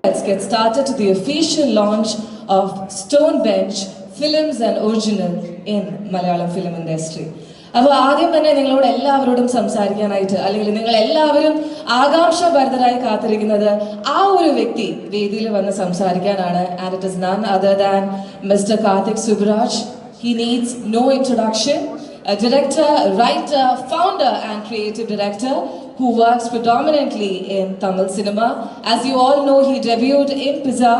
Let's get started to the official launch of Stone Bench Films and Original in Malayalam film industry. അപ്പോൾ ആദ്യം തന്നെ നിങ്ങളോട് എല്ലാവരോടും സംസാരിക്കാനായിട്ട് അല്ലെങ്കിൽ നിങ്ങൾ എല്ലാവരും ആകാംക്ഷഭരിതരായി കാത്തിരിക്കുന്നത് ആ ഒരു വ്യക്തി വേദിയിൽ വന്ന് സംസാരിക്കാനാണ്. And it is none other than Mr. Karthik Subbaraj. He needs no introduction. A director, writer, founder and creative director who works predominantly in Tamil cinema. As you all know, he debuted in Pizza,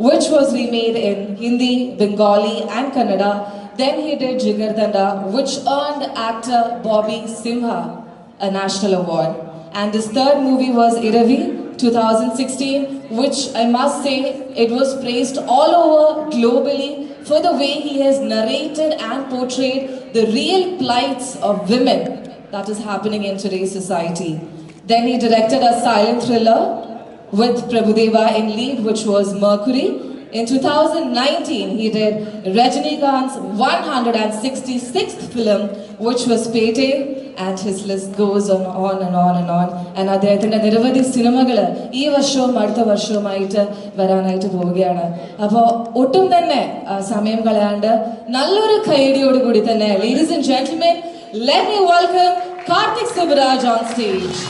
which was remade in Hindi, Bengali and Kannada. Then he did Jigardanda, which earned actor Bobby Simha a national award. And his third movie was Iravi, 2016, which I must say, it was praised all over globally for the way he has narrated and portrayed the real plights of women that is happening in today's society. Then he directed a silent thriller with Prabhudeva in lead, which was Mercury. In 2019, he did Rajinikanth's 166th film, which was Pete, and his list goes on and on and on. And അദ്ദേഹത്തിന്റെ നിരവധി സിനിമകൾ ഈ വർഷവും അടുത്ത വർഷവുമായിട്ട് വരാനായിട്ട് പോവുകയാണ്. അപ്പോൾ ഒട്ടും തന്നെ സമയം കളയാണ്ട് നല്ലൊരു കൈയടിയോട് കൂടി തന്നെ, ladies and gentlemen, let me welcome Karthik Subbaraj on stage.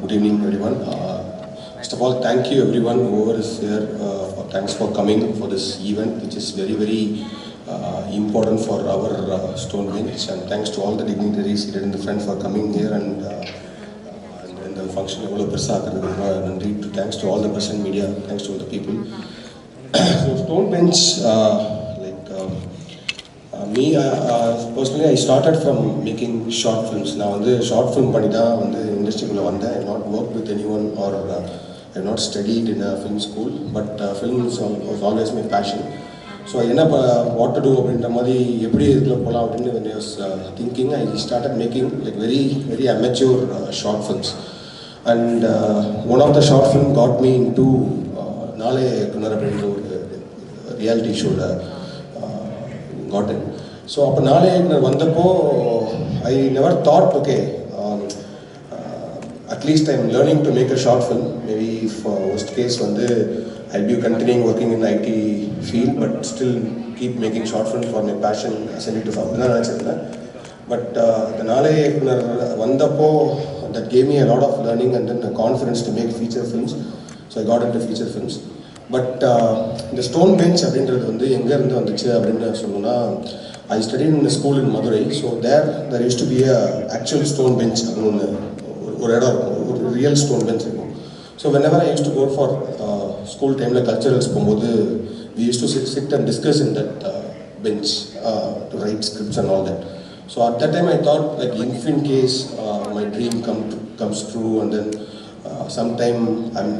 Good evening, everyone. First of all, thank you everyone whoever is here. Thanks for coming for this event, which is very, very important for our Stone Bench. And thanks to all the dignitaries seated in the front for coming here and the function. Thanks to all the present media. Thanks to all the people. So Stone Bench, me personally, I started from making short films. Now, on the short film panida on the industry kulla vanda, I have not worked with anyone or I have not studied in a film school, but films was always my passion. So I ended up what to do அப்படின்ற மாதிரி எப்படி இதில் போகலாம் அப்படின்னு when I was thinking, I started making like very, very amateur short films. And one of the short film got me into நாளே குணர் அப்படின்ற ஒரு reality show got in. So அப்போ நாளே வந்தப்போ I never thought, okay, at least I'm learning to make a short film. Maybe if worst case I'll be continuing working in the IT field, but still keep making short film for my passion. But the நாளே வந்தப்போ that gave me a lot of learning and then the confidence to make feature films. So I got into feature films. But the Stone Bench அப்படின்றது எங்கே இருந்து வந்துச்சு அப்படின்னு சொன்னோன்னா, I studied in a school in Madurai. So there used to be a actual stone bench அப்படின்னு ஒரு இடம் இருக்கும், ஒரு ரியல் ஸ்டோன் பெஞ்ச் இருக்கும். So whenever I used to go for school டைமில் கல்ச்சரல்ஸ் போகும்போது we used to sit and discuss in that bench to write scripts and all that. So at that time I thought, like, if in case my dream comes true and then sometime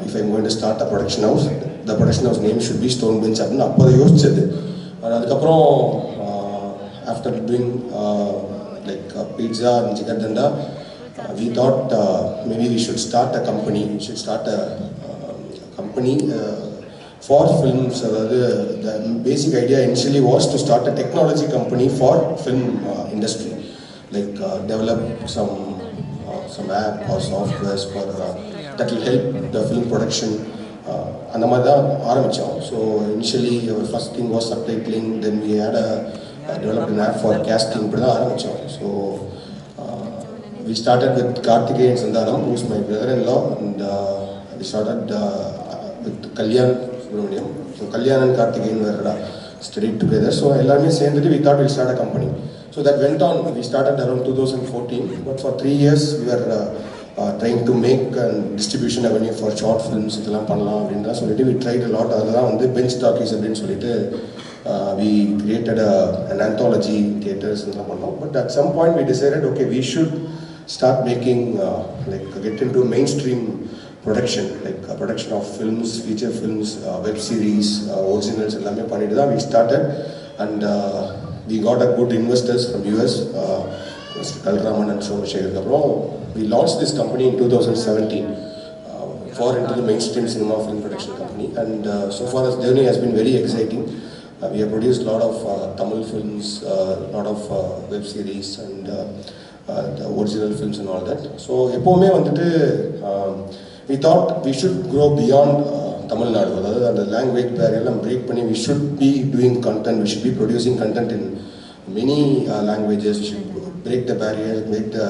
if I'm going to start a production house, the production house name should be Stone Bench அப்படின்னு அப்போ அதை யோசிச்சது. அதுக்கப்புறம் after doing like pizza and Jigardanda, we thought maybe we should start a company. We should start a company for films. The basic idea initially was to start a technology company for film industry, like develop some app or softwares for that will help the film production. அந்த மாதிரி தான் ஆரம்பித்தோம். So initially our first thing was subtitling, then we had developed an app for casting. இப்படி தான் ஆரம்பித்தோம். So we started with Karthik Subbaraj, who is my brother-in-law, and we started with Kalyan. So Kalyan and Karthik were studied together. So எல்லாமே சேர்ந்துட்டு we thought we'll start a company. So that went on. We started around 2014, but for 3 years we were trying to make a distribution avenue for short films. இதெல்லாம் பண்ணலாம் அப்படின்றா சொல்லிட்டு we tried a lot. அதெல்லாம் bench talkies அப்படின்னு சொல்லிட்டு we created an anthology theaters and all. But at some point we decided, okay, we should start making get into mainstream production, like production of films, feature films, web series, originals எல்லாமே பண்ணிட்டு தான் we started, and we got a good investors from US, Mr. Kalraman and Somashekar. அப்புறம் we launched this company in 2017 for into the mainstream cinema film production company, and so far this journey has been very exciting. We have produced a lot of Tamil films, lot of web series, and the original films and all that. So எப்போவுமே வந்துட்டு we thought we should grow beyond Tamil Nadu. அதாவது அந்த language barrier எல்லாம் break பண்ணி we should be doing content, we should be producing content in many languages. We should break the barriers, break the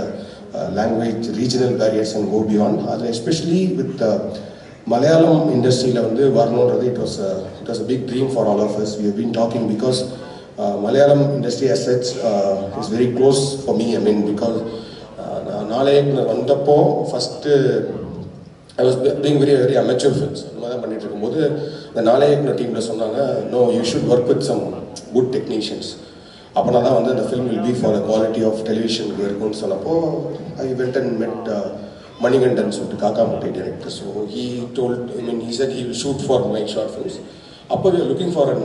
language regional barriers and go beyond. Especially with Malayalam industry la vandu varnondrathu, it was a big dream for all of us. We have been talking because Malayalam industry as such is very close for me. I mean, because நாளைக்கு வந்தப்போ first I was doing very amateur films. அந்த மாதிரி பண்ணிட்டு இருக்கும்போது இந்த நாளைக்கு டீம்ல சொன்னாங்க, no, you should work with some good technicians. அப்போனா தான் வந்து அந்த film will be for a quality of television இருக்கும்னு சொன்னப்போ I went and met Manigandan, சொல்லிட்டு காக்கா முட்டை director. So he told, I mean, he said he will shoot for my short films. அப்போ we are looking for an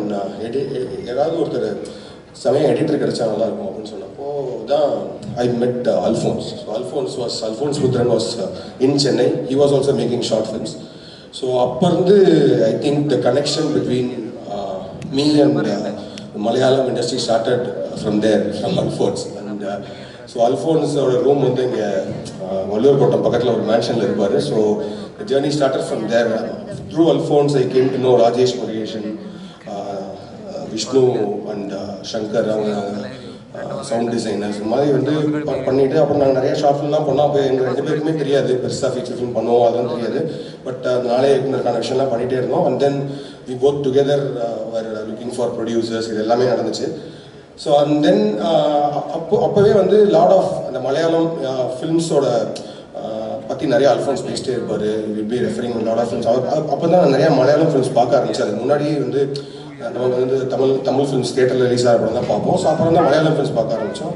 ஏதாவது ஒருத்தர் சமயம் editor கிடைச்சா நல்லா இருக்கும் அப்படின்னு சொன்னப்போ தான் I met Alphonse. So Alphonse Mudran was in Chennai. He was also making short films. So அப்போ இருந்து I think the connection between me and the Malayalam industry started from there, from Alphonse. And so Alphonse oda room வந்து இங்க வள்ளூர் கோட்டம் பக்கத்துல ஒரு மேன்ஷன்ல இருப்பாரு. So the journey started from there. Through Alphonse I came to know Rajesh Murugesan, Vishnu and Shankar, sound designers இந்த மாதிரி வந்து பண்ணிட்டு அப்புறம் நாங்கள் நிறைய ஷார்ட் ஃபிலிம்லாம் பண்ணோம். அப்போ எங்கள் 2 பேருக்குமே தெரியாது பெருசாக ஃபீச்சர் ஃபிலிம் பண்ணுவோம், அதெல்லாம் தெரியாது. பட் நாளே இயக்குனருக்கான விஷயம்லாம் பண்ணிகிட்டே இருந்தோம். And then we both together were looking for producers, இது எல்லாமே நடந்துச்சு. ஸோ அண்ட் தென் அப்போவே வந்து லாட் ஆஃப் அந்த மலையாளம் ஃபிலிம்ஸோட பற்றி நிறைய அல்ஃபோன்ஸ் பேசிட்டே இருப்பார். Will be referring lot of films. அப்போ தான் நிறையா மலையாளம் ஃபிலிம்ஸ் பார்க்க ஆரம்பிச்சு. அதுக்கு முன்னாடி வந்து நம்ம வந்து தமிழ் ஃபிலிம்ஸ் தியேட்டரில் ரிலீஸ் ஆகிற தான் பார்ப்போம். ஸோ அப்புறம் தான் மலையாளம் ஃபிலிம்ஸ் பார்க்க ஆரம்பித்தோம்.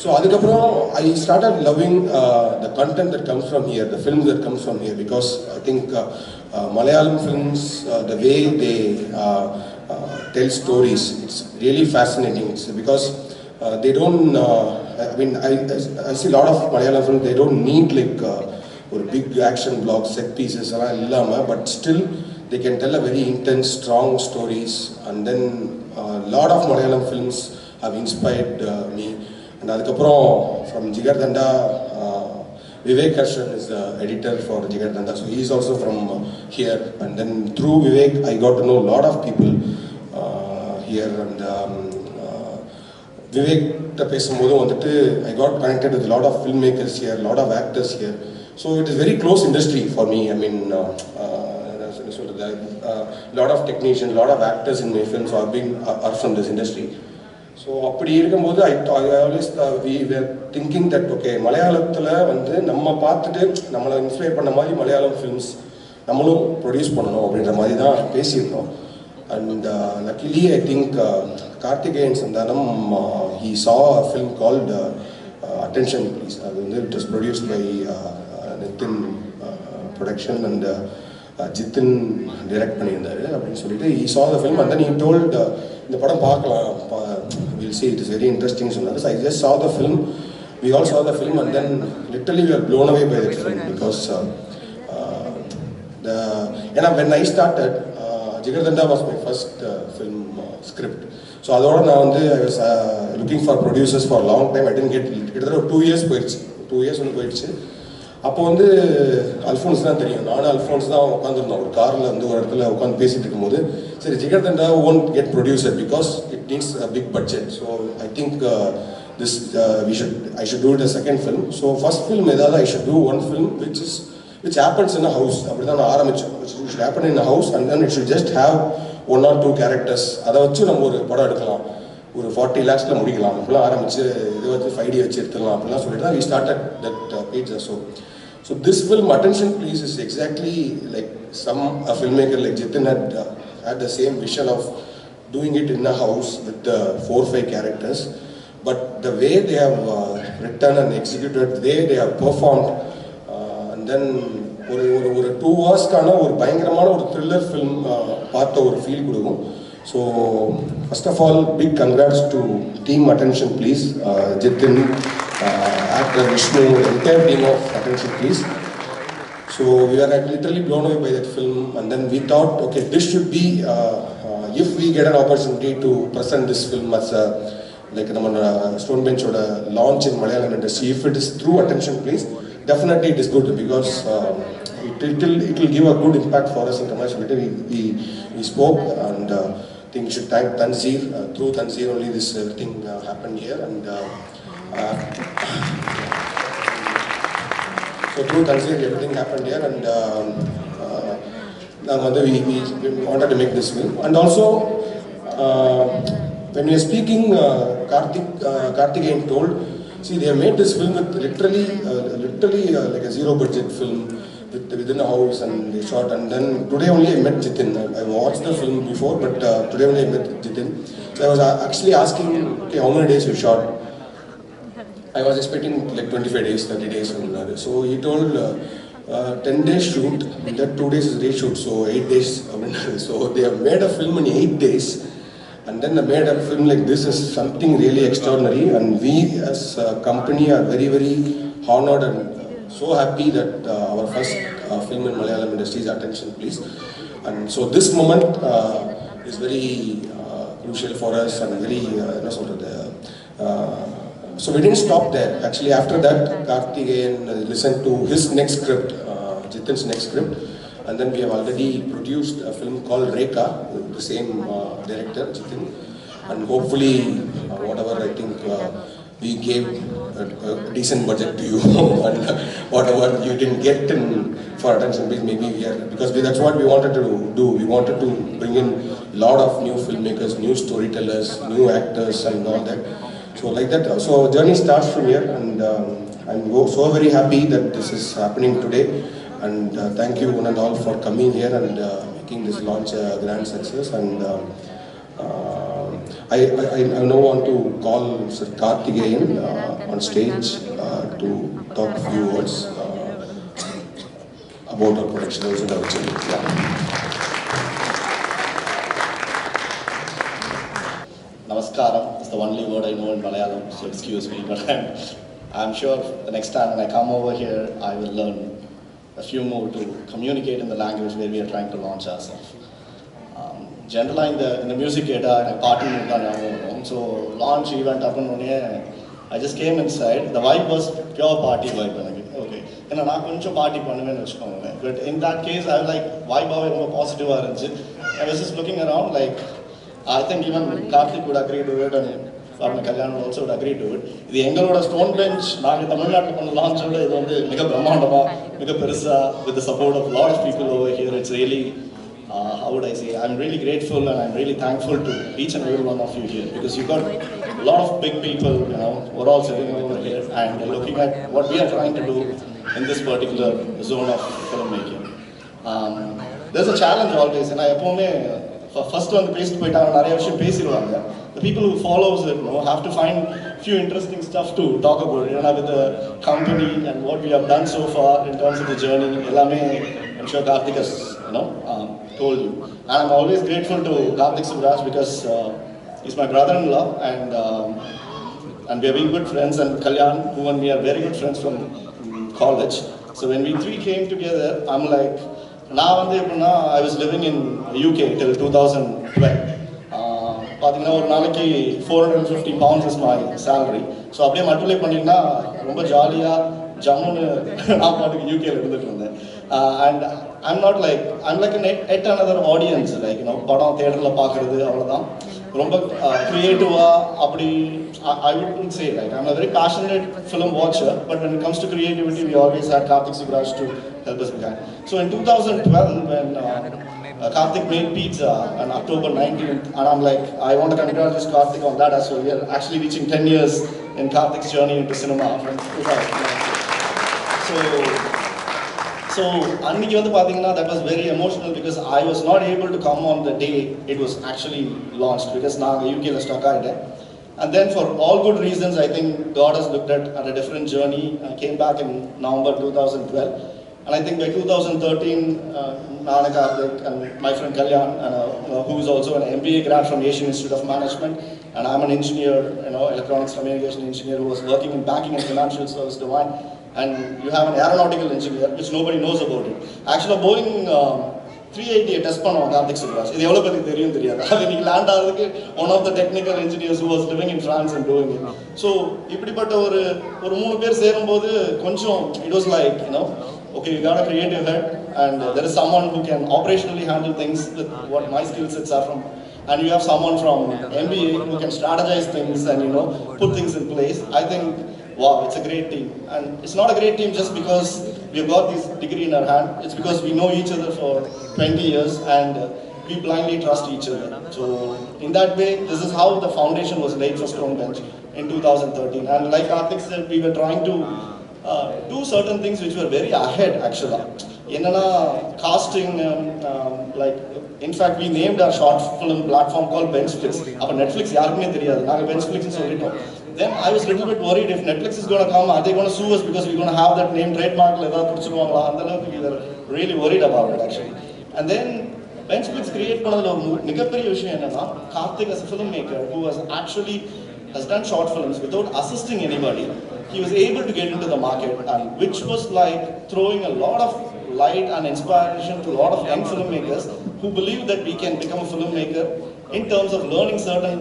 ஸோ அதுக்கப்புறம் I started loving the content that comes from here, the films that comes from here, because I think Malayalam films, the way they tell stories, it's really fascinating. It's because they don't, I mean, I see a lot of Malayalam films, they don't need like or big action blocks, set pieces, but still they can tell a very intense, strong stories. And then a lot of Malayalam films have inspired me. And adukaprom from Jigardanda, Vivek Harshan is the editor for Jigardanda, so he is also from here. And then through Vivek I got to know a lot of people here. And Vivek ta pesumbodhu vandu I got connected with a lot of filmmakers here, a lot of actors here. So it is very close industry for me. I mean, lot of technicians, lot of actors in my films are from this industry. So அப்படி இருக்கும்போது I always we were thinking that okay, மலையாளத்தில் வந்து நம்ம பார்த்துட்டு நம்மளை inspire பண்ண மாதிரி Malayalam films நம்மளும் ப்ரொடியூஸ் பண்ணணும் அப்படின்ற மாதிரி தான் பேசியிருந்தோம். And luckily I think Karthik Subbaraj, he saw a film called Attention Please. It was produced by Nitin production and Jitin direct பண்ணியிருந்தாரு அப்படின்னு சொல்லிட்டு he saw the film and then he told இந்த படம் பார்க்கலாம், we'll see, it is very interesting சொன்னாரு. So I just saw the film, we all saw the film, and then literally we were blown away by that film because when I started, Jigardanda was my first film script. So அதோட நான் வந்து I was looking for producers for a long time. I didn't get கிட்டத்தட்ட 2 years போயிடுச்சு, 2 years வந்து போயிடுச்சு. அப்போ வந்து அல்ஃபோன்ஸ் தான் தெரியும், நானும் அல்ஃபோன்ஸ் தான் உட்காந்துருந்தோம் ஒரு காரில் வந்து ஒரு இடத்துல உட்காந்து பேசிட்டு இருக்கும்போது, சரி jigarthanda won't get producer because it needs a big budget. So I think this I should do it a second film. So first film ஏதாவது I should do one film which happens in a house. அப்படிதான் நான் ஆரம்பிச்சேன். It should happen in a house and then it should just have 1 or 2 characters. அதை வச்சு நம்ம ஒரு படம் எடுக்கலாம், ஒரு 40 lakhsல முடிக்கலாம். அப்படிலாம் ஆரம்பிச்சு இதை வச்சு 5D வச்சு எடுத்துக்கலாம் அப்படிலாம் சொல்லிட்டு தான் we started that page. So this film Attention Please is exactly like a filmmaker like Jitin had the same vision of doing it in a house with 4 or 5 characters, but the way they have written and executed, the way they have performed, and then ஒரு 2 ஹவர்ஸ்க்கான ஒரு பயங்கரமான ஒரு thriller film பார்த்த ஒரு feel கொடுக்கும். So first of all big congrats to team attention please, Jithin, actor Vishnu, entire team of attention please. So we are literally blown away by that film, and then we thought, okay, this should be if we get an opportunity to present this film as a like Stone Bench or a launch in Malayalam industry, if it is through attention please, definitely it is good because it will give a good impact for us in commerciality. We spoke, and I think we should thank Tanzir. Through Tanzir only this everything happened here, and so through Tanzir everything happened here, and we wanted to make this film. And also when we are speaking, Karthik told, see, they have made this film with literally like a zero budget film within a house, and they shot. And then today only I met Jitin. I watched the film before, but today only I met Jitin. So I was actually asking, okay, how many days you shot? I was expecting like 25 days, 30 days. So he told 10 days shoot, that 2 days is reshoot, so 8 days. So they have made a film in 8 days, and then they made a film like this is something really extraordinary. And we as a company are very, very honored and so happy that our first film in Malayalam industry is Attention Please. And so this moment is very crucial for us, and very so we didn't stop there. Actually, after that, Karthik listened to his next script, Jitin's next script, and then we have already produced a film called Rekha with the same director, Jitin. And hopefully, whatever I think we gave a decent budget to you, and whatever you didn't get in for Attention Please, maybe we are, because that's what we wanted to do. We wanted to bring in a lot of new filmmakers, new storytellers, new actors, and all that. So like that, so journey starts from here, and I'm so very happy that this is happening today. And thank you one and all for coming here and making this launch a grand success. And I now want to call Sir Karthik on stage to talk a few words about our production house and our journey. Yeah. Namaskaram is the only word I know in Malayalam, so excuse me, but I'm sure the next time when I come over here, I will learn a few more to communicate in the language where we are trying to launch ourselves. Generally in the music area, party so launch event up and I just came inside. The vibe was pure party vibe. Okay, and I party but in that case, I was like, vibe was positive. I was just looking around like, I think even Karthik would agree to it, and Farna Kalyan would also agree to it. The Engaloda Stone Bench, launch with the support of a lot of people over here. It's really, how would I say, I'm really grateful, and I'm really thankful to each and every one of you here, because you got a lot of big people, we're all sitting over here and looking at what we are trying to do in this particular zone of filmmaking. There's a challenge always, and first one, the people who follows it have to find few interesting stuff to talk about, with the company and what we have done so far in terms of the journey. I'm sure Karthik has told you, and I'm always grateful to Karthik Subbaraj because he's my brother-in-law, and we have been good friends, and Kalyan, who and me are very good friends from college. So when we three came together, I'm like, now I was living in UK till 2012. 450 pounds is my salary. So அப்படியே multiply பண்ணினா ரொம்ப ஜாலியா ஜம்முன்னு நான் பாட்டுக்கு யூகேல இருந்துட்டு இருந்தேன். And I'm like at another audience, like படம் தியேட்டர்ல பார்க்கிறது அவ்வளவுதான். ரொம்ப கிரியேட்டிவா அப்படி I wouldn't say, like, I'm a very passionate film watcher, but when it comes to creativity, we always had Karthik Subbaraj to help us behind. So in 2012, when Karthik made Pizza on October 19th, and I'm like, I want to congratulate Karthik on that as well. We are actually reaching 10 years in Karthik's journey into cinema from 2009. So that was very emotional because I was not able to come on the day it was actually launched because now UK is stuck out. And then for all good reasons, I think God has looked at a different journey. I came back in November 2012. And I think by 2013, Nana Karthik and my friend Kalyan, who is also an MBA grad from Asian Institute of Management, and I'm an engineer, electronics communication engineer who was working in banking and financial service domain, and you have an aeronautical engineer, which nobody knows about it. Actually, Boeing 380 test பண்ணுவாங்க Karthik Subbaraj. இது எவ்வளவு பேருக்கு தெரியும் தெரியாது. அது நீங்க land ஆகிறதுக்கு one of the technical engineers who was living in France and doing it. So இப்படிப்பட்ட ஒரு மூணு பேர் சேரும்போது கொஞ்சம் it was like, okay, you got a creative head and there is someone who can operationally handle things with what my skill sets are from, and you have someone from MBA who can strategize things and put things in place. I think, wow, it's a great team. And it's not a great team just because we've got this degree in our hand. It's because we know each other for 20 years and we blindly trust each other. So in that way, this is how the foundation was laid for Stone Bench in 2013. And like Karthik said, we were trying to do certain things which were very ahead actually. Casting, like, in fact, we named our short film platform called Benchflix. Appa Netflix yarukume theriyadu, naanga Benchflix nu sollitom. Then I was a little bit worried if Netflix is going to come, are they going to sue us because we're going to have that name trademark la edha kudichiruvangala, andalukku we were really worried about it actually. And then Benchflix create பண்ணதுல ஒரு மிகப்பெரிய விஷயம் என்னன்னா, Karthik as a filmmaker who has done short films without assisting anybody, he was able to get into the market, and which was like throwing a lot of light and inspiration to a lot of young filmmakers who believe that we can become a filmmaker in terms of learning certain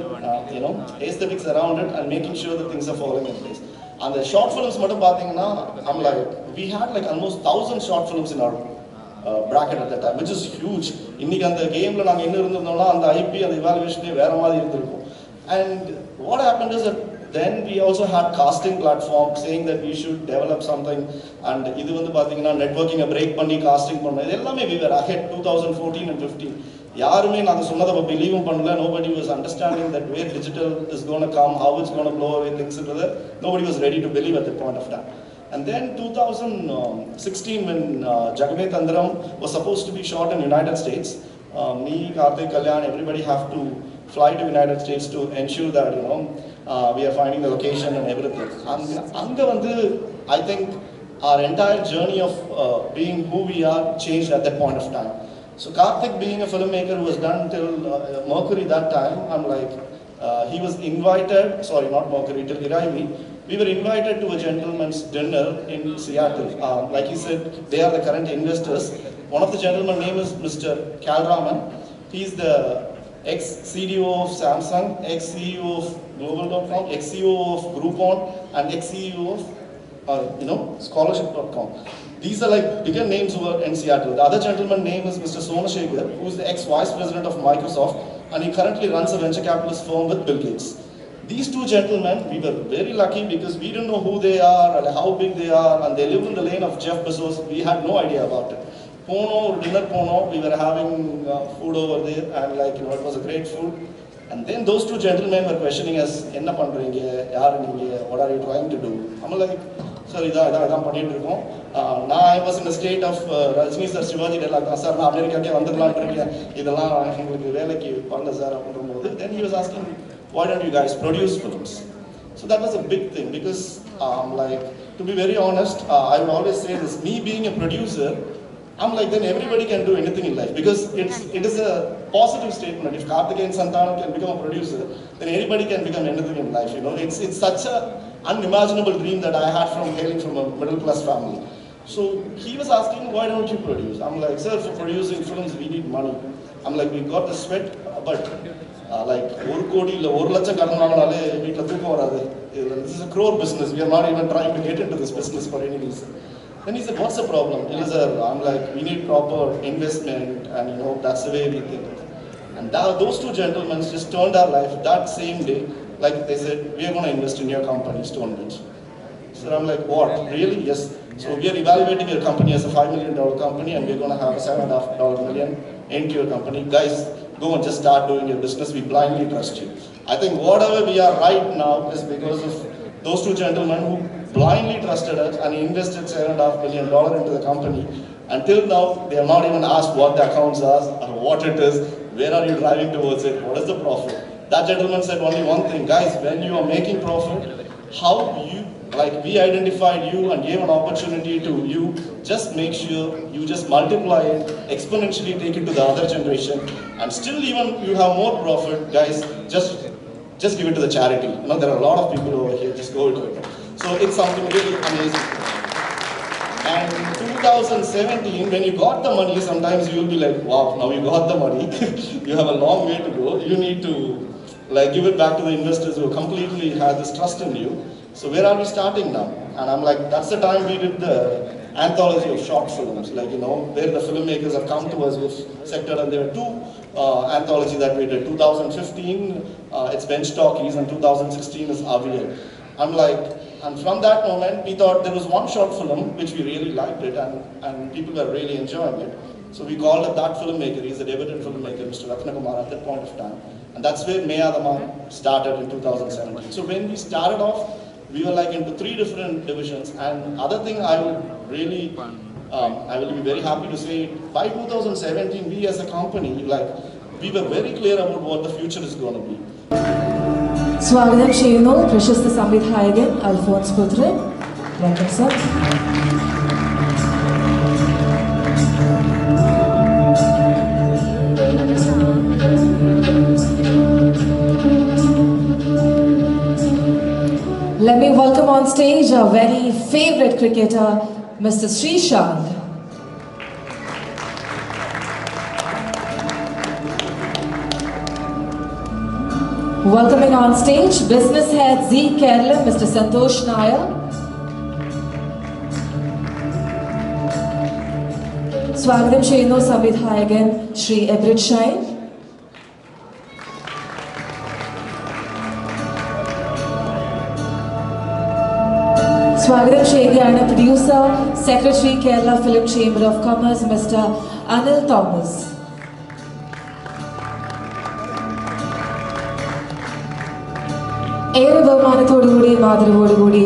aesthetics around it and making sure that things are falling in place. And the short films mattum pathina, I'm like, we had like almost 1,000 short films in our bracket at that time, which is huge. Innikku and the game la naanga enna irundhomna and the IP and the evaluation vera maadhiri irundirukum. And what happened is that then we also had casting platform saying that we should develop something, and idu vandu pathina networking a break panni casting panna idellame we were ahead 2014 and 15. யாருமே நாங்க சொன்னதை பிலீவும் பண்ணல. Nobody was understanding that where digital is going to come, how it's going to blow away things into that. Nobody was ready to believe at that point of time. And then 2016 when Jagame Tandram was supposed to be shot in United States, me, Karthik, Kalyan, everybody have to fly to United States to ensure that we are finding the location and everything. And anga vandu I think our entire journey of being who we are changed at that point of time. So Karthik, being a filmmaker who was done till Mercury that time, I'm like, he was invited, sorry, not Mercury, till Iraimi. We were invited to a gentleman's dinner in Seattle. Like he said, they are the current investors. One of the gentlemen's name is Mr. Kalraman. He's the ex-CDO of Samsung, ex-CEO of Global.com, ex-CEO of Groupon, and ex-CEO of Scholarship.com. These are like bigger names who are in Seattle. The other gentleman's name is Mr. Sonashekar, who is the ex-vice president of Microsoft, and he currently runs a venture capitalist firm with Bill Gates. These two gentlemen, we were very lucky because we didn't know who they are and how big they are, and they live in the lane of Jeff Bezos. We had no idea about it. Dinner, we were having food over there, and like, it was a great food. And then those two gentlemen were questioning us, enna pandringa, yaar neenga, what are you trying to do? I'm like, sir, idha பண்ணிட்டு இருக்கோம். I was in a state of Rajni sir, Shivaji dialogue, sir, நான் அமெரிக்காக்கே வந்துடலாம்னு இருக்கேன், இதெல்லாம் எங்களுக்கு வேலைக்கு வரல sir அப்படிங்கும்போது, then he was asking, why don't you guys produce films? So that was a big thing because, like, to be very honest, I would always say this, me being a producer, I'm like, then everybody can do anything in life because it is a positive statement. If Karthik and Santanam can become a producer, then anybody can become anything in life. It's such a unimaginable dream that I had from hailing from a middle class family. So he was asking, why don't you produce? I'm like, sir, for producing films we need money. I'm like, we got the sweat, but like 1 crore illa 1 lakham கடன் வாங்குனாலே வீட்ல தூக்கம் வராது. This is a crore business. We are not even trying to get into this business for any reason. Then he said, what's the problem? I'm like, we need proper investment, and that's the way we think. And those two gentlemen just turned our life that same day. Like they said, we are going to invest in your company, Stone Bench. So I'm like, what? Really? Yes. So we are evaluating your company as a $5 million company, and we're going to have a $7.5 million into your company. Guys, go and just start doing your business. We blindly trust you. I think whatever we are right now is because of those two gentlemen who blindly trusted us and invested $7.5 million into the company. Until now, they have not even asked what the accounts are or what it is, where are you driving towards it, what is the profit. That gentleman said only one thing, guys, when you are making profit, how you like we identified you and gave an opportunity to you, just make sure you just multiply it, exponentially take it to the other generation, and still even you have more profit, guys, just give it to the charity. You know, there are a lot of people over here, just go to it. So it's something really amazing. And in 2017, when you got the money, sometimes you will be like, wow, now you got the money. You have a long way to go. You need to like give it back to the investors who completely had this trust in you. So where are we starting now? And I'm like, that's the time we did the anthology of short films, like, you know, where the filmmakers have come to us with sector, and there are two anthologies that we did. 2015, it's Bench Talkies, and 2016 is Avial. I'm like, and from that moment, we thought there was one short film which we really liked it, and people were really enjoying it. So we called up that filmmaker. He's a debutant filmmaker, Mr. Ratnakumar, at that point of time. And that's where Maya Daman started in 2017. So when we started off, we were like into 3 different divisions. And other thing I would really, I will be very happy to say, by 2017, we as a company, like, we were very clear about what the future is going to be. സ്വാഗതം ചെയ്യുന്നു പ്രശസ്ത സംവിധായകൻ അൽഫോൻസ് പുത്രൻ. Welcome sir. Let me welcome on stage our very favorite cricketer, Mr. Srishant. Welcoming on stage business head Z Kerala, Mr. Santosh Nair. Swagatham Cheyunu Samvidhayakan Shri Everett Shine. Swagatham Cheyunu producer, Secretary Kerala Film Chamber of Commerce, Mr. Anil Thomas. ഏറെ ബഹുമാനത്തോടുകൂടി മാതൃകയോടുകൂടി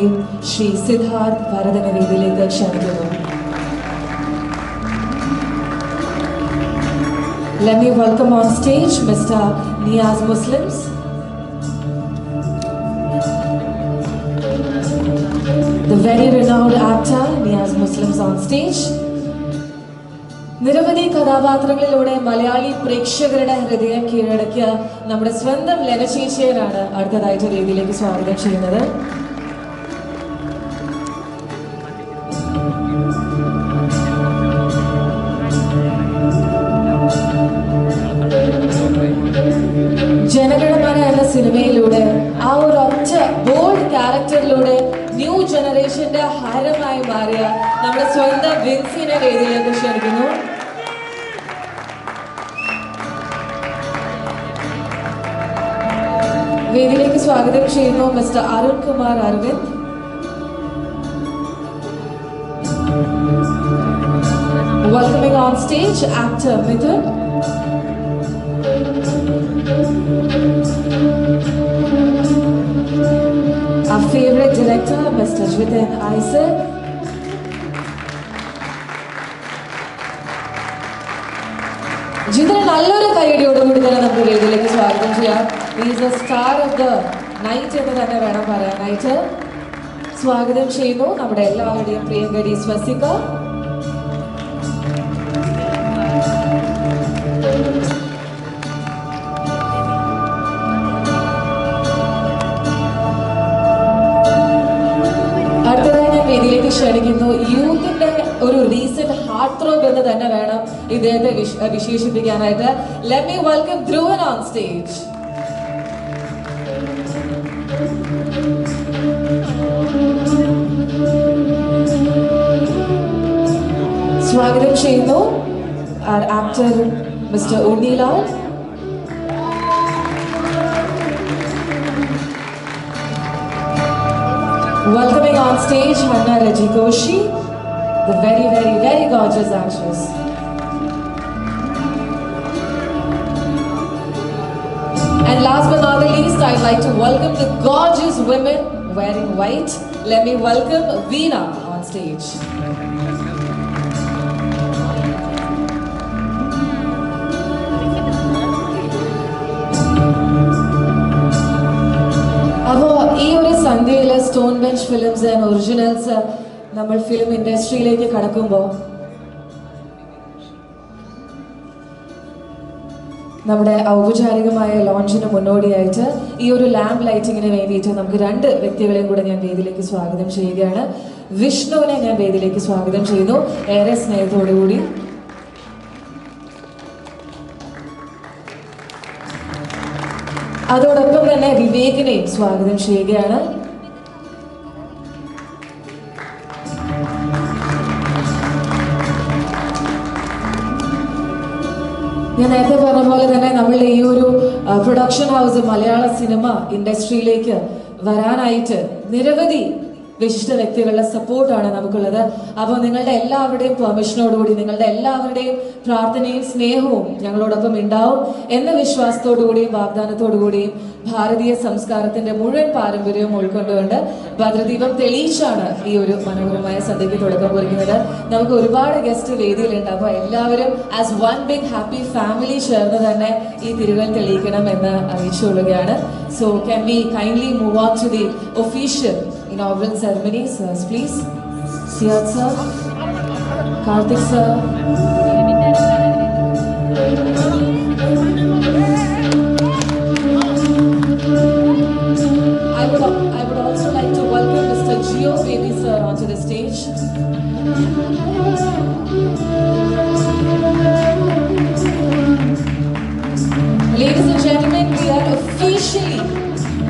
ശ്രീ സിദ്ധാർത്ഥ് ഭരതനെ വേദിയിലേക്ക് ക്ഷണിക്കുന്നു. Let me welcome on stage Mr. Niaz Muslims. The very renowned actor Niaz Muslims on stage. നിരവധി കഥാപാത്രങ്ങളിലൂടെ മലയാളി പ്രേക്ഷകരുടെ ഹൃദയം കീഴടക്കിയ നമ്മുടെ സ്വന്തം ലെനചേച്ചിയാണ് അടുത്തതായിട്ട് വേദിയിലേക്ക് സ്വാഗതം ചെയ്യുന്നത്. ജനഗണമന എന്ന സിനിമയിലൂടെ ആ ഒരു ഒറ്റ ബോൾഡ് ക്യാരക്ടറിലൂടെ ന്യൂ ജനറേഷന്റെ ഹാരമായി മാറിയ നമ്മുടെ സ്വന്തം വിൻസിനെ വേദിയിലേക്ക് ക്ഷണിക്കുന്നു. വേദിയിലേക്ക് സ്വാഗതം ചെയ്യുന്നു mister Arun Kumar Aravind. Welcoming on stage actor Mithun. Our favorite director Mr. Jiten Isaac. ജിതിനെ നല്ലൊരു കൈയടിയോടുകൂടി തന്നെ നമുക്ക് വേദിയിലേക്ക് സ്വാഗതം ചെയ്യാം. He is the star of the night എന്ന് തന്നെ വേണം പറയാനായിട്ട്. സ്വാഗതം ചെയ്യുന്നു നമ്മുടെ എല്ലാവരുടെയും പ്രിയങ്കരി സ്വസിക. അടുത്തതായി ഞാൻ വേദിയിലേക്ക് ക്ഷണിക്കുന്നു യൂത്തിന്റെ ഒരു റീസെന്റ് ഹാർട്ട് ത്രോബ് എന്ന് തന്നെ വേണം ഇദ്ദേഹത്തെ വിശേഷിപ്പിക്കാനായിട്ട്. Let me welcome Dhruvan on stage. സ്വാഗതം ചെയ്യുന്നു our actor Mr. Unilal. Welcoming on stage Hanna Rajikoshi, the very, very, very gorgeous actress. And last but not the least, I'd like to welcome the gorgeous women wearing white. Let me welcome Veena on stage. അപ്പോൾ ഈ ഒരു ഇന്ത്യയിലെ stone bench films and originals നമ്മൾ film ഇൻഡസ്ട്രിയിലേക്ക് കടക്കുമ്പോൾ നമ്മുടെ ഔപചാരികമായ ലോഞ്ചിന് മുന്നോടിയായിട്ട് ഈ ഒരു ലാമ്പ് ലൈറ്റിങ്ങിന് വേണ്ടിയിട്ട് നമുക്ക് 2 വ്യക്തികളെയും കൂടെ ഞാൻ വേദിയിലേക്ക് സ്വാഗതം ചെയ്യുകയാണ്. വിഷ്ണുവിനെ ഞാൻ വേദിയിലേക്ക് സ്വാഗതം ചെയ്യുന്നു ഏറെ സ്നേഹത്തോടുകൂടി. അതോടൊപ്പം തന്നെ വിവേകിനെയും സ്വാഗതം ചെയ്യുകയാണ്. ഞാൻ നേരത്തെ പറഞ്ഞ പോലെ തന്നെ നമ്മളുടെ ഈ ഒരു പ്രൊഡക്ഷൻ ഹൗസ് മലയാള സിനിമ ഇൻഡസ്ട്രിയിലേക്ക് വരാനായിട്ട് നിരവധി വിശിഷ്ട വ്യക്തികളുടെ സപ്പോർട്ടാണ് നമുക്കുള്ളത്. അപ്പോൾ നിങ്ങളുടെ എല്ലാവരുടെയും പെർമിഷനോടുകൂടി നിങ്ങളുടെ എല്ലാവരുടെയും പ്രാർത്ഥനയും സ്നേഹവും ഞങ്ങളോടൊപ്പം ഉണ്ടാവും എന്ന വിശ്വാസത്തോടുകൂടിയും വാഗ്ദാനത്തോടുകൂടിയും ഭാരതീയ സംസ്കാരത്തിന്റെ മുഴുവൻ പാരമ്പര്യവും ഉൾക്കൊണ്ടുകൊണ്ട് ഭദ്രദീപം തെളിയിച്ചാണ് ഈ ഒരു മനോഹരമായ സദ്യയ്ക്ക് തുടക്കം കുറിക്കുന്നത്. നമുക്ക് ഒരുപാട് ഗസ്റ്റ് വേദിയിലുണ്ട്. അപ്പോൾ എല്ലാവരും as one big happy family ചേർന്ന് തന്നെ ഈ തിരുവൽ തെളിയിക്കണം എന്ന് അറിയിച്ചുകൊള്ളുകയാണ്. So can we kindly move on to the official inaugural ceremony, sirs, please. Siyat sir, Karthik sir. I would also like to welcome Mr. Gio Baby sir onto the stage. Ladies and gentlemen, we are officially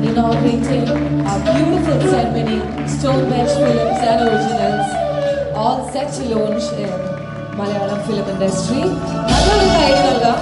inaugurating our beautiful ceremony, Stone Bench Films and Originals, all set to launch in Malayalam film industry. Nalloru kayil nalgam.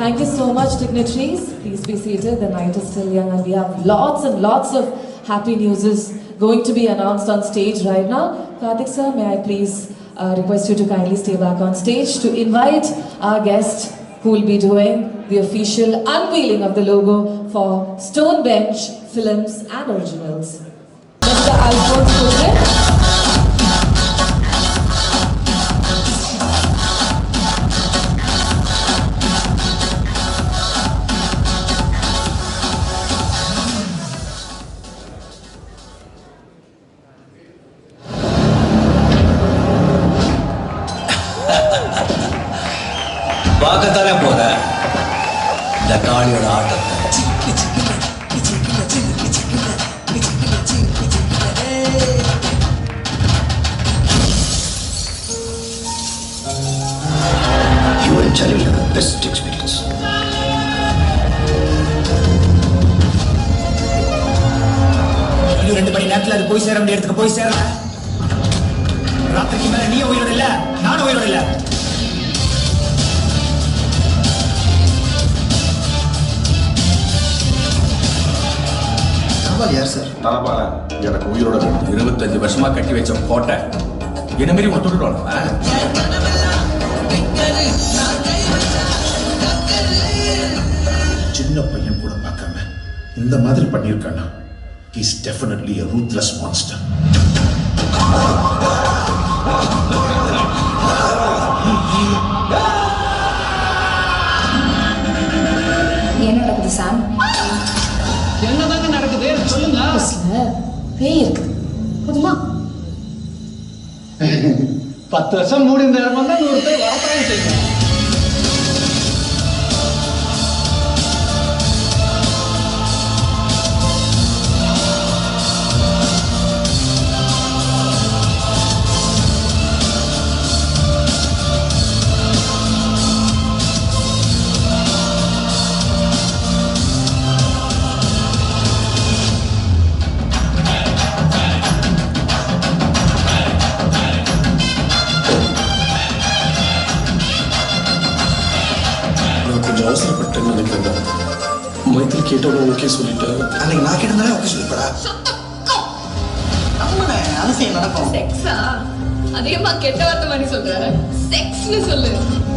Thank you so much, dignitaries. Please be seated. The night is still young and we have lots and lots of happy news going to be announced on stage right now. Karthik sir, may I please request you to kindly stay back on stage to invite our guest who will be doing the official unveiling of the logo for Stone Bench Films and Originals. Mr. Alphonse Putrin. பார்க்கத்தானே போற இந்த காளியோட ஆட்டத்தை. You will tell you the best experience. ரெண்டு மணி நேரத்தில் அது போய் சேர வேண்டிய இடத்துக்கு போய் சேர. ராத்திரிக்கு மேல நீ உயிரோட இல்ல, நானும் உயிரோட இல்ல. யார் சார்? தலபால எனக்கு உயிரோட 25 வருஷமா கட்டி வச்ச கோட்டை என்ன மாரி ஒத்துடுறோம். சின்ன பையன் கூட பார்க்காம இந்த மாதிரி பண்ணியிருக்கானா? He's definitely a ruthless monster. என்ன நடக்குது சாம்? என்னதாங்க நடக்குது சொல்லுங்க. பேய் இருக்கு போதுமா? 10 வருஷம் மூடி இந்த இடம் வந்தா 100 பேர் வரப்படாது செய்யும். கொஞ்சம் அவசரப்பட்டேன்னு நினைக்கிறேன். மைத்திரி கேட்டவங்க ஓகே சொல்லிட்டேன். அன்னைக்கு நான் கேட்டதாலே ஓகே சொல்லிப்படா. அவசியம் நடக்கும். செக்ஸா? அதிகமா கெட்ட வார்த்தை மாதிரி சொல்ற. செக்ஸ்னு சொல்லு.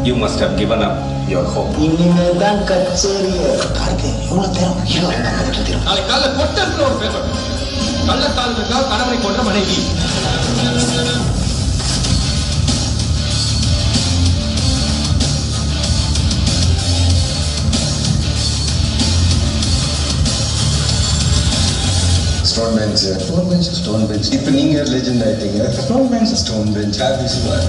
You must have given up your hope. இனிமேல் தான் கச்சேரி. காருக்கு எவ்வளவு தேரம் ஹீரோ தேரம். நாளைக்கு காலைல கொட்டத்துல ஒரு பேப்பர். கள்ளக்காதலுக்காக கணவனை கொன்ற மனைவி. ஸ்டோன் பெஞ்ச் இப்போ நீங்க லெஜெண்ட் ஆயிட்டீங்க. Stone bench happy super.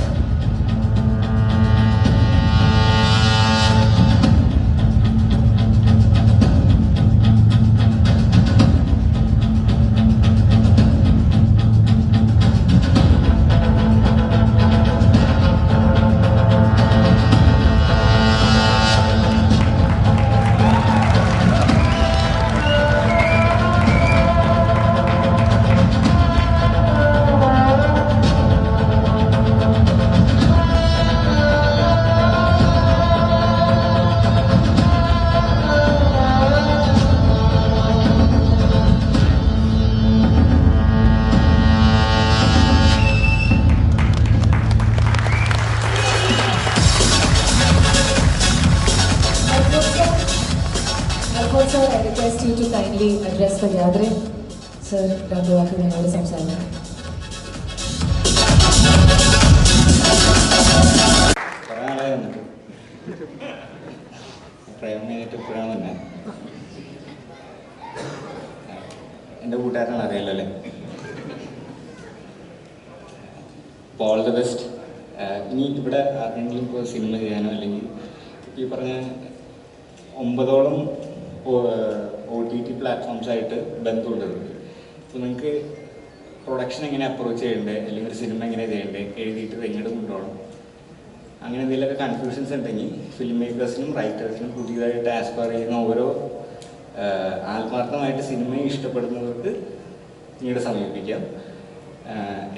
Sir, I request you to kindly address the gathering. Sir, രണ്ട് വാക്ക് ഞങ്ങളോട് സംസാരിക്കാം. എൻ്റെ കൂട്ടുകാരനാണ് അറിയാലോ അല്ലേ? അപ്പോൾ ഓൾ ദ ബെസ്റ്റ്. ഇനി ഇവിടെ ആർക്കെങ്കിലും ഇപ്പോൾ സിനിമ ചെയ്യാനോ അല്ലെങ്കിൽ ഈ പറഞ്ഞ 9ഓളം OTT പ്ലാറ്റ്ഫോംസായിട്ട് ബന്ധമുള്ളത്. അപ്പോൾ നിങ്ങൾക്ക് പ്രൊഡക്ഷൻ എങ്ങനെ അപ്രോച്ച് ചെയ്യേണ്ടത് അല്ലെങ്കിൽ ഒരു സിനിമ എങ്ങനെ ചെയ്യേണ്ടത് എഴുതിയിട്ട് എങ്ങോട്ട് കൊണ്ടുപോകണം അങ്ങനെ എന്തെങ്കിലുമൊക്കെ കൺഫ്യൂഷൻസ് ഉണ്ടെങ്കിൽ ഫിലിം മേക്കേഴ്സിനും റൈറ്റേഴ്സിനും പുതിയതായിട്ട് ആസ്പയർ ചെയ്യുന്ന ഓരോ ആത്മാർത്ഥമായിട്ട് സിനിമയെ ഇഷ്ടപ്പെടുന്നവർക്ക് നിങ്ങളുടെ സമീപിക്കാം.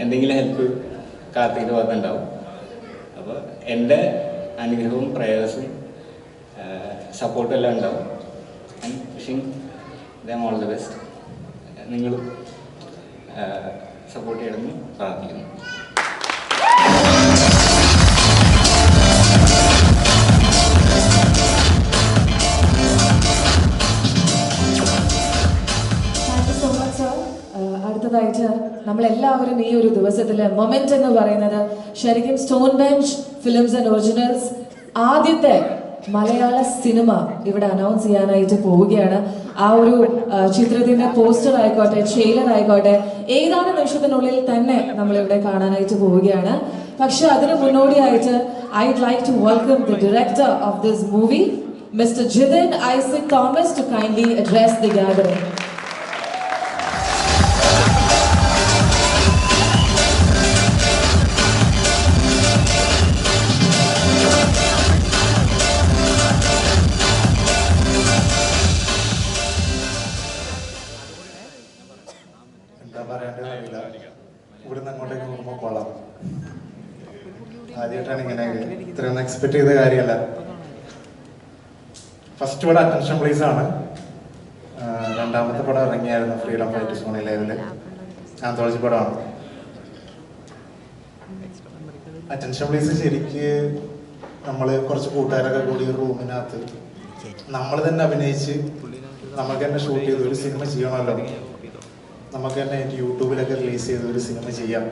എന്തെങ്കിലും ഹെൽപ്പ് കാർത്തികിൻ്റെ ഭാഗത്തുണ്ടാവും. അപ്പോൾ എൻ്റെ അനുഗ്രഹവും പ്രയാസും സപ്പോർട്ടും എല്ലാം ഉണ്ടാവും. And wishing them all the best. നിങ്ങളും സപ്പോർട്ട് ചെയ്യണമെന്ന് പ്രാർത്ഥിക്കുന്നു. അടുത്തതായിട്ട് നമ്മളെല്ലാവരും ഈ ഒരു ദിവസത്തിലെ മൊമെന്റ് എന്ന് പറയുന്നത് ശരിക്കും stone bench films and originals ആദ്യത്തെ മലയാള സിനിമ ഇവിടെ അനൗൺസ് ചെയ്യാനായിട്ട് പോവുകയാണ്. ആ ഒരു ചിത്രത്തിന്റെ പോസ്റ്റർ ആയിക്കോട്ടെ ട്രെയിലർ ആയിക്കോട്ടെ ഏതാനും നിമിഷത്തിനുള്ളിൽ തന്നെ നമ്മളിവിടെ കാണാനായിട്ട് പോവുകയാണ്. പക്ഷെ അതിന് മുന്നോടിയായിട്ട് I'd like to welcome the director of this movie, Mr. Jithin Isaac Thomas, to kindly address the gathering. എന്താ പറയേണ്ടതെന്നറിയില്ല. ഇവിടുന്ന് അങ്ങോട്ടേക്ക് നോക്കുമ്പോൾ കൊള്ളാം. ആദ്യമായിട്ടാണ് ഇങ്ങനെ ഇത്രയൊന്നും എക്സ്പെക്ട് ചെയ്ത കാര്യമല്ല. ഫസ്റ്റ് ഇവിടെ അറ്റൻഷൻ പ്ലേസ് ആണ്. രണ്ടാമത്തെ പടം ഇറങ്ങിയായിരുന്നു ഫ്രീഡം ഫൈറ്റ് സോണി ലൈവില്. ആന്തോളജി പടമാണ്. അറ്റൻഷൻ പ്ലീസ് ശരിക്ക് നമ്മൾ കുറച്ച് കൂട്ടുകാരൊക്കെ കൂടി ഒരു റൂമിനകത്ത് നമ്മൾ തന്നെ അഭിനയിച്ച് നമുക്ക് തന്നെ ഷൂട്ട് ചെയ്ത് ഒരു സിനിമ ചെയ്യണമല്ലോ, നമുക്ക് തന്നെ യൂട്യൂബിലൊക്കെ റിലീസ് ചെയ്ത് ഒരു സിനിമ ചെയ്യാം,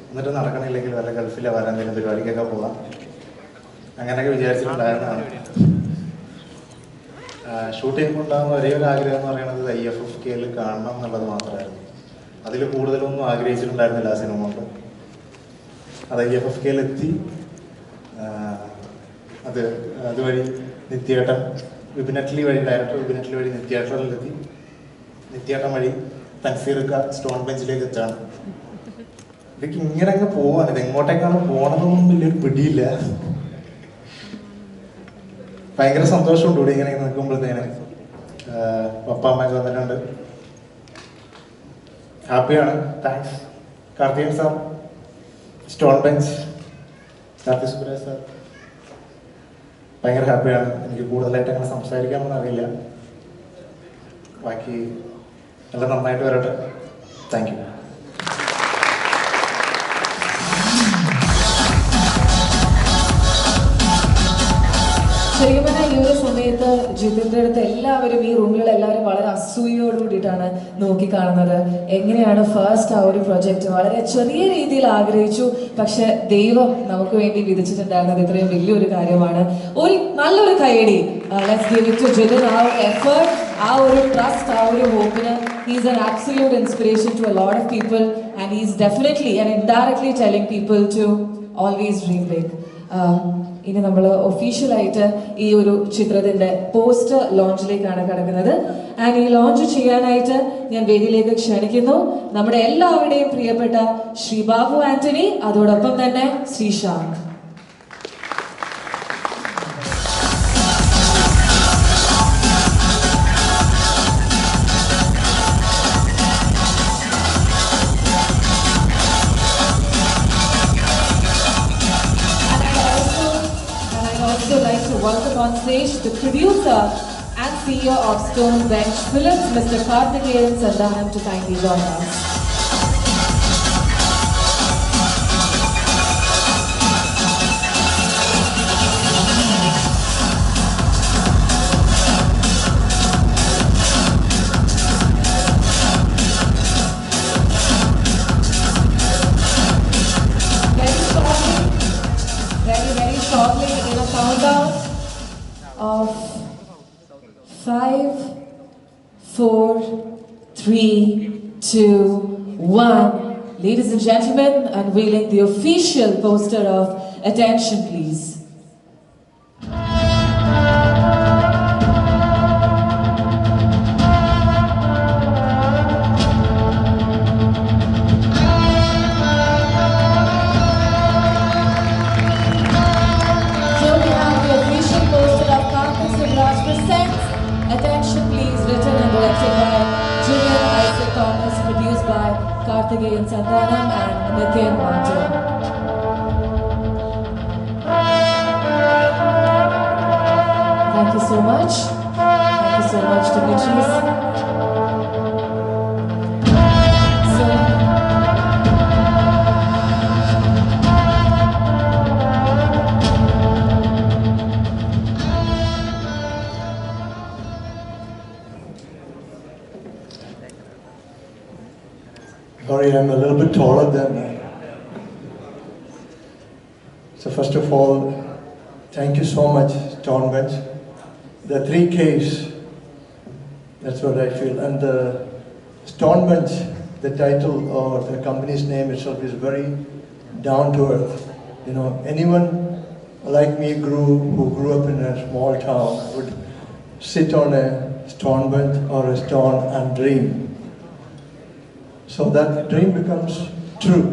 എന്നിട്ട് നടക്കണില്ലെങ്കിൽ വല്ല ഗൾഫിലെ വരാൻ എന്തെങ്കിലും പരിപാടിക്കൊക്കെ പോകാം, അങ്ങനെയൊക്കെ വിചാരിച്ചിട്ടുണ്ടായിരുന്നതാണ്. ഷൂട്ട് ചെയ്യുമ്പോൾ ഉണ്ടാകുന്ന ഒരേ ഒരു ആഗ്രഹം എന്ന് പറയുന്നത് IFFKയിൽ കാണണം എന്നുള്ളത് മാത്രമായിരുന്നു. അതിൽ കൂടുതലൊന്നും ആഗ്രഹിച്ചിട്ടുണ്ടായിരുന്നില്ല ആ സിനിമ കൊണ്ട്. അത് IFFKയിലെത്തി. അതുവഴി നിത്യേട്ടൻ വിപിനറ്റ്ലി വഴി, ഡയറക്ടർ വിപിനറ്റ്ലി വഴി നിത്യേട്ടനിലെത്തി. നിത്യേട്ടൻ വഴി തൻസീർക്ക സ്റ്റോൺ ബെഞ്ചിലേക്ക് എത്താണ്. ഇതൊക്കെ ഇങ്ങനെ അങ്ങ് പോവാണ്. ഇത് എങ്ങോട്ടേക്കാണ് പോകണമെന്നൊന്നും വലിയൊരു പിടിയില്ല. ഭയങ്കര സന്തോഷമുണ്ട് ഇവിടെ ഇങ്ങനെ നിൽക്കുമ്പോഴത്തേന്. പപ്പ അമ്മയൊക്കെ വന്നിട്ടുണ്ട്. ഹാപ്പിയാണ്. Thanks Karthikan sir, stone bench, Karthik Subbaraj sir. ഭയങ്കര ഹാപ്പിയാണ്. എനിക്ക് കൂടുതലായിട്ട് അങ്ങനെ സംസാരിക്കാമെന്ന് അറിയില്ല. ബാക്കി എല്ലാം നന്നായിട്ട് വരട്ടെ. Thank you. ശരിക്കും പറഞ്ഞാൽ ഈ ഒരു സമയത്ത് ജിതിൻ്റെ അടുത്ത് എല്ലാവരും, ഈ റൂമിലുള്ള എല്ലാവരും വളരെ അസൂയോട് കൂടിയിട്ടാണ് നോക്കിക്കാണുന്നത്. എങ്ങനെയാണ് ഫസ്റ്റ് ആ ഒരു പ്രൊജക്റ്റ് വളരെ ചെറിയ രീതിയിൽ ആഗ്രഹിച്ചു, പക്ഷെ ദൈവം നമുക്ക് വേണ്ടി വിധിച്ചിട്ടുണ്ടായിരുന്നത് ഇത്രയും വലിയൊരു കാര്യമാണ്. ഒരു നല്ലൊരു കൈയടി. Let's give it to Jithin. ആ ഒരു എഫേർട്ട്, ആ ഒരു ട്രസ്റ്റ്, ആ ഒരു ഹോപ്പിന് he's an absolute inspiration to a lot of people, and he's definitely and indirectly telling people to always dream big. ഇനി നമ്മൾ ഒഫീഷ്യലായിട്ട് ഈ ഒരു ചിത്രത്തിൻ്റെ പോസ്റ്റർ ലോഞ്ചിലേക്കാണ് കടക്കുന്നത്. ആൻഡ് ഈ ലോഞ്ച് ചെയ്യാനായിട്ട് ഞാൻ വേദിയിലേക്ക് ക്ഷണിക്കുന്നു നമ്മുടെ എല്ലാവരുടെയും പ്രിയപ്പെട്ട ശ്രീ ബാബു ആന്റണി, അതോടൊപ്പം തന്നെ Sreesanth. Welcome on stage the producer and CEO of Stone Bench Films, Mr. Karthik Subbaraj, to kindly join us. Very shortly in a countdown of 5, 4, 3, 2, 1. Ladies and gentlemen, unveiling the official poster of Attention Please. Attention Please, written and directed by Julian Isaac Thomas, produced by Karthik Subbaraj and Nithin Martin. Thank you so much. Thank you so much, Dimitris. Sorry, I'm a little bit taller than So first of all, thank you so much, Stone Bench. The 3 Ks, that's what I feel. And the Stone Bench, the title or the company's name itself is very down to earth. You know, anyone like me who grew up in a small town would sit on a stone bench or a stone and dream. So that dream becomes true.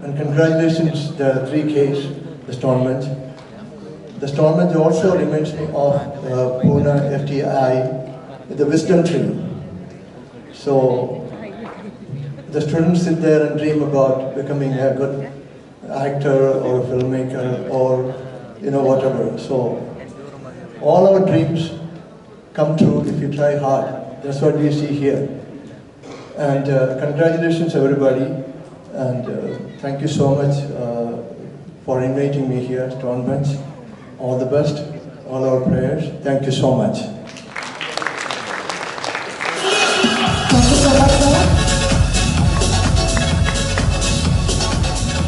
And congratulations, the 3 Ks, the Stone Bench. The Stone Bench also reminds me of Pune FTI, the wisdom tree. So the students sit there and dream about becoming a good actor or a filmmaker or whatever. So all our dreams come true if you try hard. That's what we see here. And congratulations everybody, and thank you so much for inviting me here, Stone Bench. All the best, all our prayers. Thank you so much. Thank you so much, sir.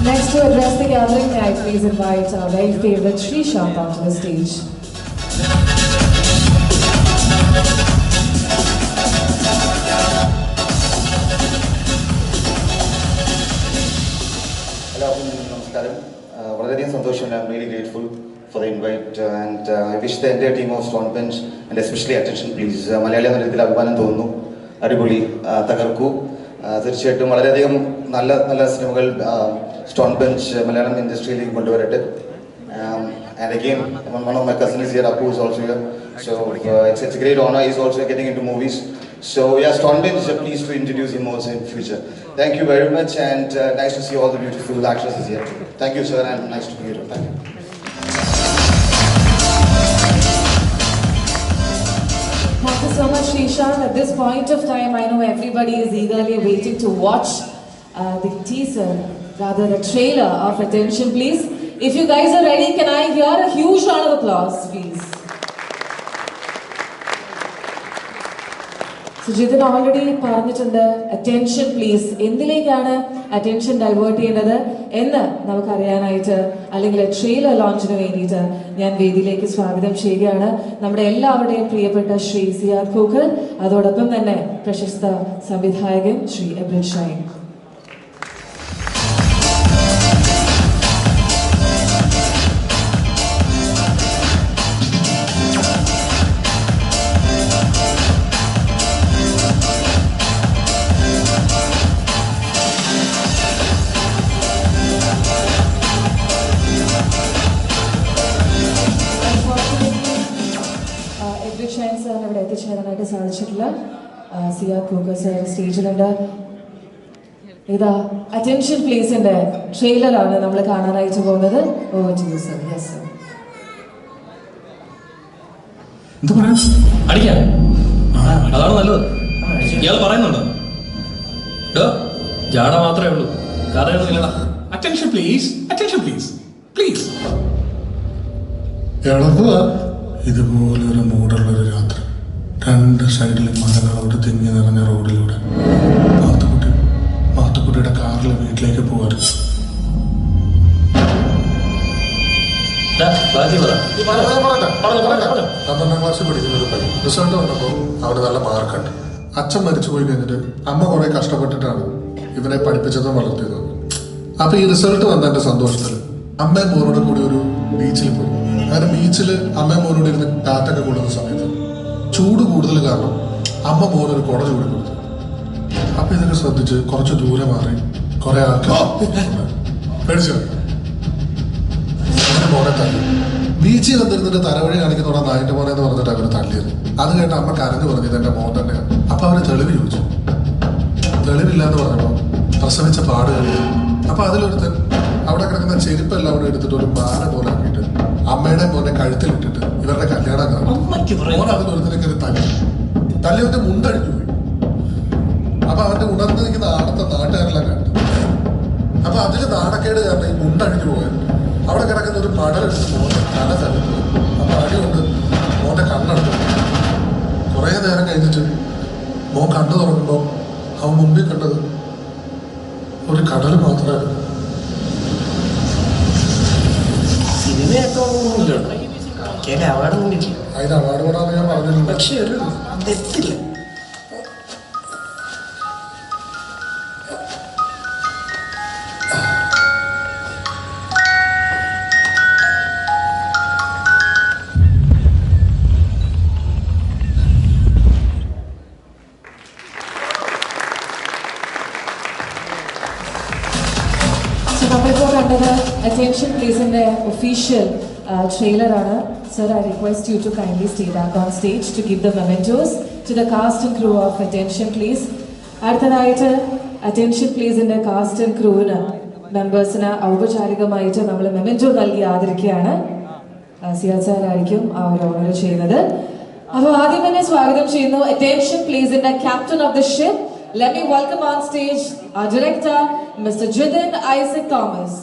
Next to address the gathering, may I please invite our very favorite Sri Shant onto the stage. നമസ്കാരം. വളരെയധികം സന്തോഷമുണ്ട്. I am really grateful for the invite and I wish the entire team of stone bench and especially attention please. Malayali എന്ന രീതിയിൽ അഭിമാനം തോന്നുന്നു. അടിപൊളി, തകർക്കൂ. തീർച്ചയായിട്ടും വളരെയധികം നല്ല നല്ല സിനിമകൾ സ്റ്റോൺ ബെഞ്ച് മലയാളം ഇൻഡസ്ട്രിയിലേക്ക് കൊണ്ടുവരട്ടെ. And again, one of my cousins is here, Appu is also here. So it's a great honor. He's also getting into movies. So yeah, Stone Bench is pleased to introduce him also in future. Thank you very much, and nice to see all the beautiful actresses here. Thank you, sir, and nice to meet you. Thank you. Thank you so much, Srishant. At this point of time, I know everybody is eagerly waiting to watch the teaser, rather the trailer of Attention, please. If you guys are ready, can I hear a huge round of applause, please? Sujithan already പറഞ്ഞിട്ടുണ്ട്, attention please. എന്തിലേക്കാണ് attention divert ചെയ്യുന്നത് എന്ന് നമുക്കറിയാനായിട്ട്, അല്ലെങ്കിൽ trailer ലോഞ്ചിന് വേണ്ടിയിട്ട് ഞാൻ വേദിയിലേക്ക് സ്വാഗതം ചെയ്യുകയാണ് നമ്മുടെ എല്ലാവരുടെയും പ്രിയപ്പെട്ട ശ്രീ സിയാർ ഖോഖർ, അതോടൊപ്പം തന്നെ പ്രശസ്ത സംവിധായകൻ ശ്രീ എബ്രിൻ ഷൈൻ. ഇവിടെ എത്തിച്ചേരാനായിട്ട് സാധിച്ചിട്ടില്ല. സിയാർ ഖോഖർ സർ സ്റ്റേജിലുണ്ട്. ഇതാ അറ്റൻഷൻ പ്ലീസിന്റെ ട്രെയിലറാണ് നമ്മൾ കാണാനായിട്ട് പോകുന്നത്. Over to you sir. Yes sir. എന്താ പറയാ, അടിക്കാൻ അതാണ് നല്ലത്. ഇയാൾ പറയുന്നുണ്ടോ? ജാട മാത്രമേ ഉള്ളൂ, കഥയൊന്നുമില്ലടാ. Attention please, attention please, please. ഇതുപോലൊരു മൂടുള്ളൊരു രാത്രി, രണ്ട് സൈഡിലും മരങ്ങളോട് തിങ്ങി നിറഞ്ഞ റോഡിലൂടെ മാത്തുക്കുട്ടിയുടെ കാറിൽ വീട്ടിലേക്ക് പോവാറ്. 12ാം ക്ലാസ്സിൽ പഠിക്കുന്ന ഒരു പയ്യൻ റിസൾട്ട് വന്നപ്പോൾ അവിടെ നല്ല മാർക്കുണ്ട്. അച്ഛൻ മരിച്ചു പോയി കഴിഞ്ഞിട്ട് അമ്മ കുറെ കഷ്ടപ്പെട്ടിട്ടാണ് ഇവനെ പഠിപ്പിച്ചതും വളർത്തിയതും. അപ്പൊ ഈ റിസൾട്ട് വന്നതിന്റെ സന്തോഷത്തിൽ അമ്മയും മോനോട് കൂടി ഒരു ബീച്ചിൽ പോയി. അങ്ങനെ ബീച്ചിൽ അമ്മയും മോനോട് ഇരുന്ന് കാറ്റൊക്കെ കൊള്ളുന്ന സമയത്ത് ചൂട് കൂടുതൽ കാരണം അമ്മ മോനൊരു കുട ചൂടി കൊടുത്തു. അപ്പൊ ഇതൊക്കെ ശ്രദ്ധിച്ച് കുറച്ച് ദൂരെ മാറി കുറെ ആൾക്കാർ പേടിച്ചു മോനെ തല്ലി. ബീച്ചിൽ വന്നിരുന്നിട്ട് തലവഴി കാണിക്കുന്നോടെ നായിന്റെ മോനെ എന്ന് പറഞ്ഞിട്ട് അവര് തള്ളിയത്. അത് കേട്ട് അമ്മ കരഞ്ഞു പറഞ്ഞത് എന്റെ മോൻ തന്നെയാണ്. അപ്പൊ അവര് തെളിവ് ചോദിച്ചു. തെളിവില്ല എന്ന് പറഞ്ഞപ്പോ പ്രസവിച്ച പാട് കഴിയും. അപ്പൊ അതിലൊരുത്തൻ അവിടെ കിടക്കുന്ന ചെരുപ്പെല്ലാം അവിടെ എടുത്തിട്ട് ഒരു മാല പോലെ ആക്കിയിട്ട് അമ്മയുടെ മോനെ കഴുത്തിലിട്ടിട്ട് ഇവരുടെ കല്യാണം കാണും. മോൻ അതിലൊരുത്തരൊക്കെ തല്ലിയവന്റെ മുണ്ടഴിഞ്ഞു പോയി. അപ്പൊ അവന്റെ ഉണർന്നു നിൽക്കുന്ന ആടത്തെ നാട്ടുകാരെല്ലാം കണ്ടു. അപ്പൊ അതില് നാണക്കേട് കാരണം ഈ മുണ്ടഴിഞ്ഞു പോയാൽ അവിടെ കിടക്കുന്ന ഒരു പടലെടുത്ത് മോനെ തല തല്ലിട്ടു. അപ്പൊ അടികൊണ്ട് മോന്റെ കണ്ണെടുത്തു. കുറെ നേരം കഴിഞ്ഞിട്ട് മോൻ കണ്ണു തുറക്കുമ്പോ അവൻ മുമ്പിൽ കണ്ടത് ഒരു കടൽ മാത്രമായിരുന്നു. അതിന് അവാർഡ് കൂടാന്ന് ഞാൻ പറഞ്ഞില്ല. പക്ഷേ ഒരു തെറ്റില്ല. നമ്മളിപ്പോൾ കണ്ടത് അറ്റൻഷൻ പ്ലീസിന്റെ ഒഫീഷ്യൽ ട്രെയിലറാണ്. Sir, I request you to kindly stay back on stage to give the mementos to the cast and crew of Attention, please. അടുത്തതായിട്ട് അറ്റൻഷൻ പ്ലീസിന്റെ കാസ്റ്റ് ആൻഡ് ക്രൂവിന് മെമ്പേഴ്സിന് ഔപചാരികമായിട്ട് നമ്മൾ മെമെന്റോ നൽകി ആദരിക്കുകയാണ്. സിയാർ സാർ ആയിരിക്കും ആ ഒരു ഓണർ ചെയ്യുന്നത്. അപ്പോൾ ആദ്യം തന്നെ സ്വാഗതം ചെയ്യുന്നു. Attention please in the captain of the ship. Let me welcome on stage our director, Mr. Jidin Isaac Thomas.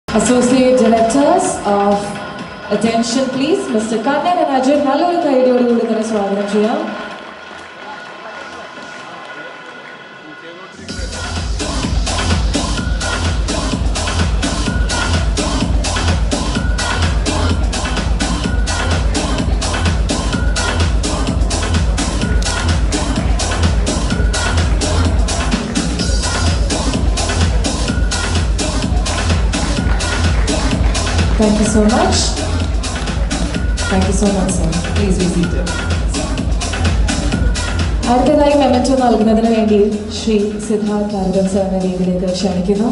Associate Directors of Attention please, Mr. Kannan and Ajay. നല്ലൊരു കൈയടിയോടുകൂടി തന്നെ സ്വാഗതം ചെയ്യാം. Thank you so much. Thank you so much, sir. Please be seated. അടുത്തതായി memento നൽകുന്നതിന് വേണ്ടി ശ്രീ സിദ്ധാർത്ഥ് കാർഗം സാറിനെ വേദിയിലേക്ക് ക്ഷണിക്കുന്നു.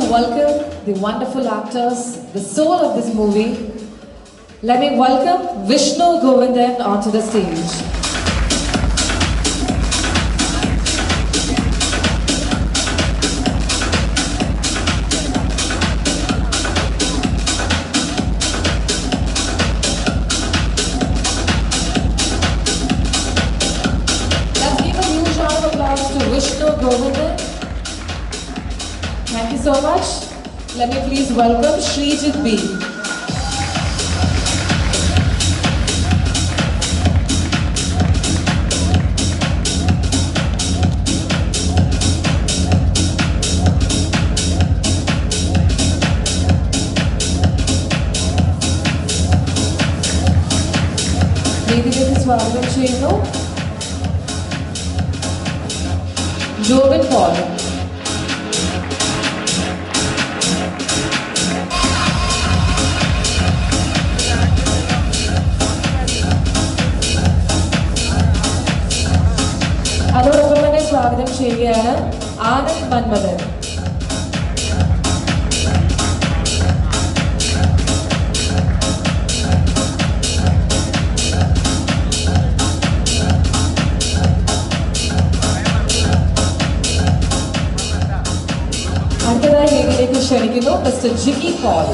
Welcome the wonderful actors, the soul of this movie. Let me welcome Vishnu Govindan onto the stage. Let's give a huge round of applause to Vishnu Govindan. Thank you so much. Let me please welcome Srijit B. വേദിയിലേക്ക് സ്വാഗതം ചെയ്യുന്നു. Jovin Paul. അതോടൊപ്പം തന്നെ സ്വാഗതം ചെയ്യുകയാണ് ആനന്ദ് മന്മഥൻ. അടുത്തതായി വേദിയിലേക്ക് ക്ഷണിക്കുന്നു mister Jikki Paul.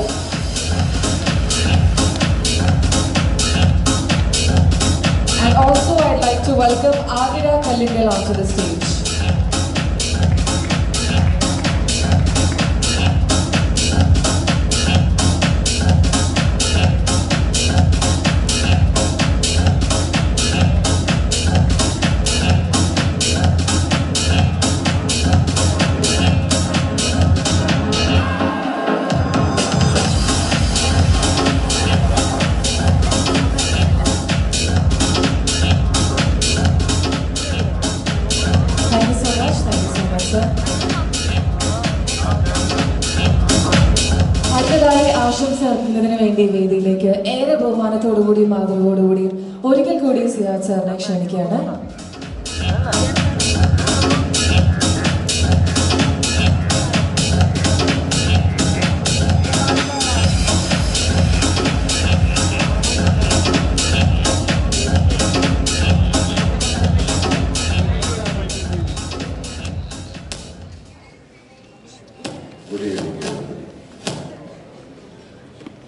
And also I'd like to welcome Agida Kallingal onto the stage. അടുത്തതായി ആശംസ അർപ്പിക്കുന്നതിന് വേണ്ടി വേദിയിലേക്ക് ഏറെ ബഹുമാനത്തോടുകൂടിയും ആദരവോടുകൂടിയും ഒരിക്കൽ കൂടി സിയാദ് സാറിനെ ക്ഷണിക്കുകയാണ്.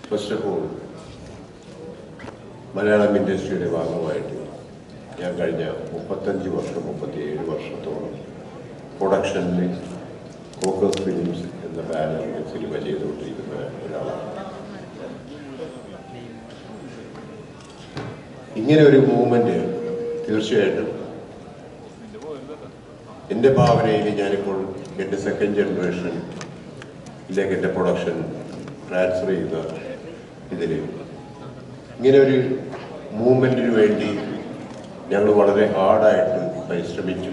ഫസ്റ്റ് ഓഫ് ഓൾ മലയാളം ഇൻഡസ്ട്രിയുടെ ഭാഗമായിട്ട് ഞാൻ കഴിഞ്ഞ 37 വർഷത്തോളം പ്രൊഡക്ഷനിൽ ഫോക്കസ് ഫിലിംസ് എന്ന ബാനറിൽ സിനിമ ചെയ്തുകൊണ്ടിരിക്കുന്ന ഒരാളാണ്. ഇങ്ങനെ ഒരു മൂവ്മെന്റ് തീർച്ചയായിട്ടും എൻ്റെ ഭാവനയിൽ ഞാനിപ്പോൾ എൻ്റെ സെക്കൻഡ് ജനറേഷനിലേക്ക് എൻ്റെ പ്രൊഡക്ഷൻ ട്രാൻസ്ഫർ ചെയ്ത ഇതിൽ ഇങ്ങനെ ഒരു മൂവ്മെൻറ്റിന് വേണ്ടി ഞങ്ങൾ വളരെ ഹാർഡായിട്ട് പരിശ്രമിച്ചു.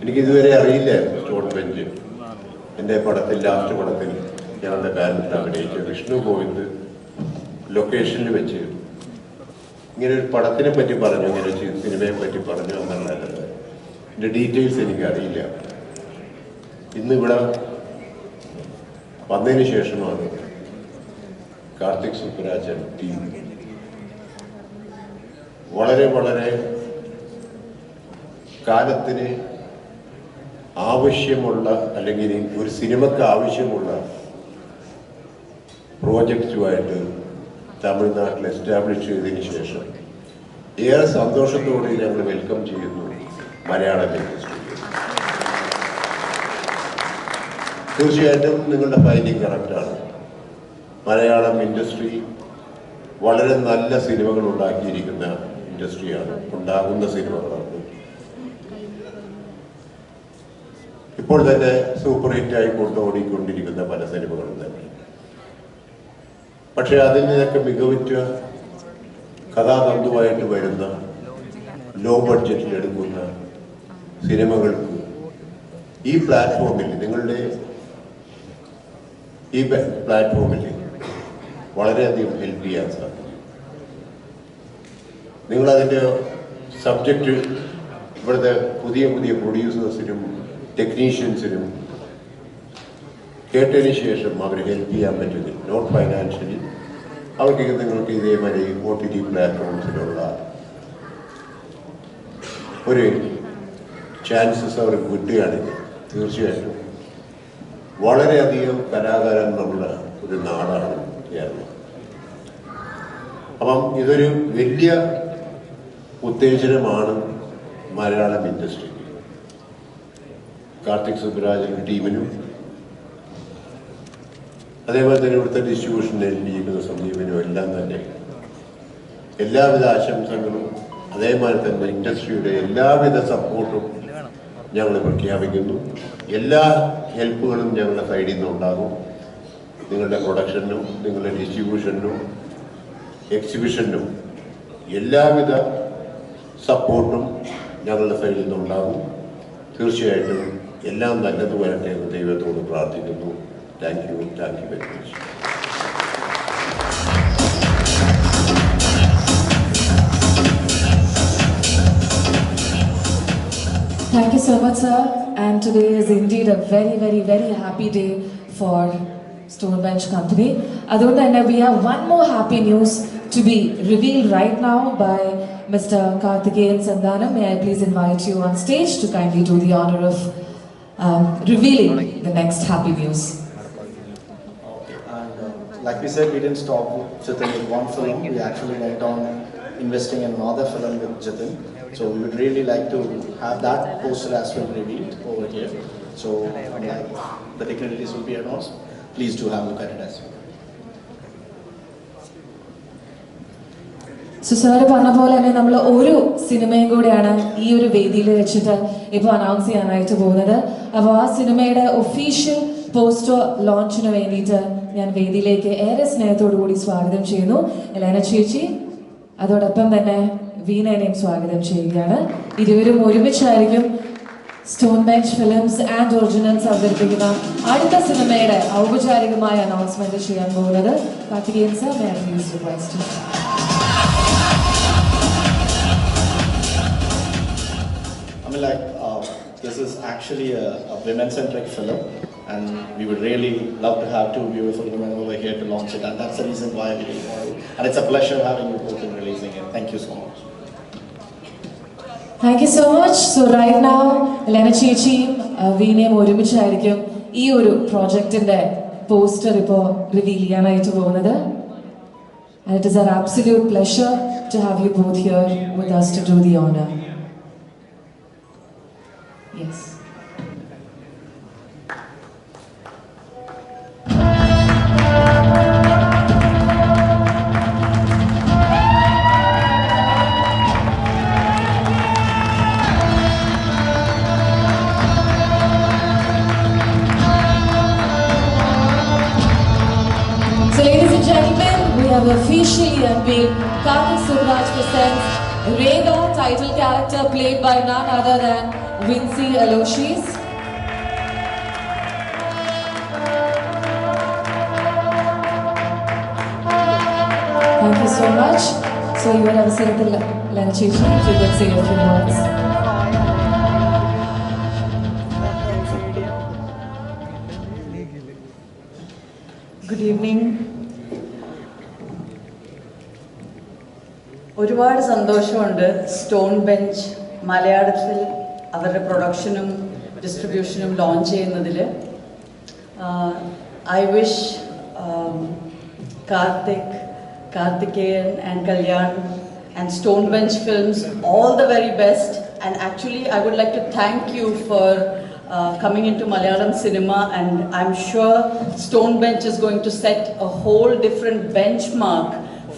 എനിക്കിതുവരെ അറിയില്ലായിരുന്നു സ്റ്റോൺ ബെഞ്ച് എൻ്റെ പടത്തിൽ ലാസ്റ്റ് പടത്തിൽ ഞങ്ങളുടെ ബാനറിൽ അഭിനയിച്ച വിഷ്ണു ഗോവിന്ദ് ലൊക്കേഷനിൽ വെച്ച് ഇങ്ങനെ ഒരു പടത്തിനെ പറ്റി പറഞ്ഞു, ഇങ്ങനെ ഒരു സിനിമയെ പറ്റി പറഞ്ഞു എന്നല്ലാതെ ഇതിൻ്റെ ഡീറ്റെയിൽസ് എനിക്കറിയില്ല. ഇന്നിവിടെ വന്നതിന് ശേഷമാണ് കാർത്തിക് സുബ്ബരാജൻ ടീം വളരെ വളരെ കാലത്തിന് ആവശ്യമുള്ള അല്ലെങ്കിൽ ഒരു സിനിമക്ക് ആവശ്യമുള്ള പ്രോജക്റ്റുമായിട്ട് തമിഴ്നാട്ടിൽ എസ്റ്റാബ്ലിഷ് ചെയ്തതിന് ശേഷം ഏറെ സന്തോഷത്തോടെ ഞങ്ങൾ വെൽക്കം ചെയ്യുന്നു മലയാളം ഇൻഡസ്ട്രി. തീർച്ചയായിട്ടും നിങ്ങളുടെ ഫൈൻഡിങ് കറക്റ്റാണ്. മലയാളം ഇൻഡസ്ട്രി വളരെ നല്ല സിനിമകൾ ഉണ്ടാക്കിയിരിക്കുന്ന ഇൻഡസ്ട്രിയാണ്, ഉണ്ടാകുന്ന സിനിമകളാണ്. ഇപ്പോൾ തന്നെ സൂപ്പർ ഹിറ്റായി കൊണ്ടോടിക്കൊണ്ടിരിക്കുന്ന പല സിനിമകളും തന്നെ. പക്ഷെ അതിൽ നിന്നൊക്കെ മികവുറ്റ കഥാതന്തുവായിട്ട് വരുന്ന ലോ ബഡ്ജറ്റിൽ എടുക്കുന്ന സിനിമകൾക്ക് ഈ പ്ലാറ്റ്ഫോമിൽ നിങ്ങളുടെ ഈ പ്ലാറ്റ്ഫോമിൽ വളരെയധികം ഹെൽപ്പ് ചെയ്യാൻ സാധിക്കും. നിങ്ങളതിൻ്റെ സബ്ജക്റ്റ് ഇവിടുത്തെ പുതിയ പുതിയ പ്രൊഡ്യൂസേഴ്സിനും ടെക്നീഷ്യൻസിനും കേട്ടതിന് ശേഷം അവർ ഹെൽപ്പ് ചെയ്യാൻ പറ്റുന്നില്ല. നോട്ട് ഫൈനാൻഷ്യലി അവർക്ക് നിങ്ങൾക്ക് ഇതേമാതിരി OTT പ്ലാറ്റ്ഫോംസിലുള്ള ഒരു ചാൻസസ് അവർക്ക് കിട്ടുകയാണെങ്കിൽ തീർച്ചയായിട്ടും വളരെയധികം കലാകാരന്മാരുള്ള ഒരു നാടാണ് കേരളം. അപ്പം ഇതൊരു വലിയ ഉത്തേജനമാണ് മലയാളം ഇൻഡസ്ട്രിക്ക്. കാർത്തിക് സുബ്ബരാജൻ ടീമിനും അതേപോലെ തന്നെ ഇവിടുത്തെ ഡിസ്ട്രിബ്യൂഷനിൽ ഇരിക്കുന്ന സമീപനും എല്ലാം തന്നെ എല്ലാവിധ ആശംസകളും അതേമാതിരി തന്നെ ഇൻഡസ്ട്രിയുടെ എല്ലാവിധ സപ്പോർട്ടും ഞങ്ങൾ പ്രഖ്യാപിക്കുന്നു. എല്ലാ ഹെൽപ്പുകളും ഞങ്ങളുടെ സൈഡിൽ നിന്നുണ്ടാകും. നിങ്ങളുടെ പ്രൊഡക്ഷനും നിങ്ങളുടെ ഡിസ്ട്രിബ്യൂഷനും എക്സിബിഷനും എല്ലാവിധ സപ്പോർട്ടും ഞങ്ങളുടെ സൈഡിൽ നിന്നുണ്ടാകും. തീർച്ചയായിട്ടും എല്ലാം നല്ലത് വരട്ടെ എന്ന് ദൈവത്തോട് പ്രാർത്ഥിക്കുന്നു. Thank you very much. Thank you so much, sir. And today is indeed a very, very, very happy day for Stonebench Company. Adonai, we have one more happy news to be revealed right now by Mr. Karthik Subbaraj. May I please invite you on stage to kindly do the honor of revealing the next happy news. Okay, and like we said, we didn't stop Jitin with one film. We actually went on investing in another film with Jitin. So we would really like to have that poster as well revealed over here. So like the dignitaries will be announced. Please do have a look at it as well. So sir പറഞ്ഞ പോലെ തന്നെ നമ്മൾ ഒരു സിനിമയും കൂടെയാണ് ഈ ഒരു വേദിയിൽ വെച്ചിട്ട് ഇപ്പോൾ അനൗൺസ് ചെയ്യാനായിട്ട് പോകുന്നത്. അപ്പോൾ ആ സിനിമയുടെ ഒഫീഷ്യൽ പോസ്റ്റർ ലോഞ്ചിന് വേണ്ടിയിട്ട് ഞാൻ വേദിയിലേക്ക് ഏറെ സ്നേഹത്തോടു കൂടി സ്വാഗതം ചെയ്യുന്നു. എലേന ചേച്ചി, അതോടൊപ്പം തന്നെ വീണേനെയും സ്വാഗതം ചെയ്യുകയാണ്. ഇരുവരും ഒരുമിച്ചായിരിക്കും സ്റ്റോൺബെഞ്ച് ഫിലിംസ് ആൻഡ് ഒറിജിനൽസ് അവതരിപ്പിക്കുന്ന അടുത്ത സിനിമയുടെ ഔപചാരികമായ അനൗൺസ്മെന്റ് ചെയ്യാൻ പോകുന്നത്. Karthikeyan sir, may I please request U. I mean, like, this is actually a women-centric film, and we would really love to have two beautiful women over here to launch it, and that's the reason why we really want to. And it's a pleasure having you both in releasing it. Thank you so much. Thank you so much. So right now, Elena ചേച്ചിയും വീണയും ഒരുമിച്ചായിരിക്കും ഈ ഒരു പ്രോജക്റ്റിന്റെ poster ഇപ്പോൾ reveal ചെയ്യാനായിട്ട് പോകുന്നത്. And it is our absolute pleasure to have you both here with us to do the honor. Yes. So ladies and gentlemen, we have officially unveiled Karthik Subbaraj presents Rega, title character played by none other than Vincy Aloysius. Thank you so much. So you will have said the Lena Chichi, if you could say a few words. Good evening. ഒരുപാട് സന്തോഷമുണ്ട് stone bench മലയാളത്തിൽ അവരുടെ പ്രൊഡക്ഷനും ഡിസ്ട്രിബ്യൂഷനും launch ചെയ്യുന്നതിൽ. I wish Karthikeyan and Kalyan and Stonebench Films all the very best. And actually I would like to thank you for coming into Malayalam cinema, and I'm sure Stonebench is going to set a whole different benchmark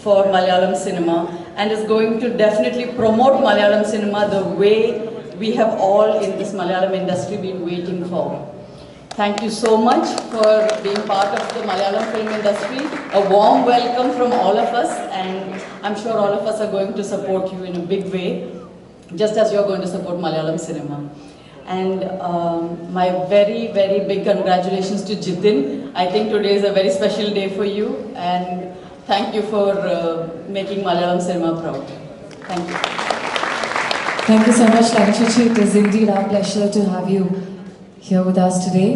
for Malayalam cinema and is going to definitely promote Malayalam cinema the way we have all in this Malayalam industry been waiting for. Thank you so much for being part of the Malayalam film industry. A warm welcome from all of us, and I'm sure all of us are going to support you in a big way, just as you're going to support Malayalam cinema. And my very, very big congratulations to Jitin. I think today is a very special day for you, and thank you for making Malayalam cinema proud. Thank you. Thank you so much, Lena Chichi. It is indeed our pleasure to have you here with us today.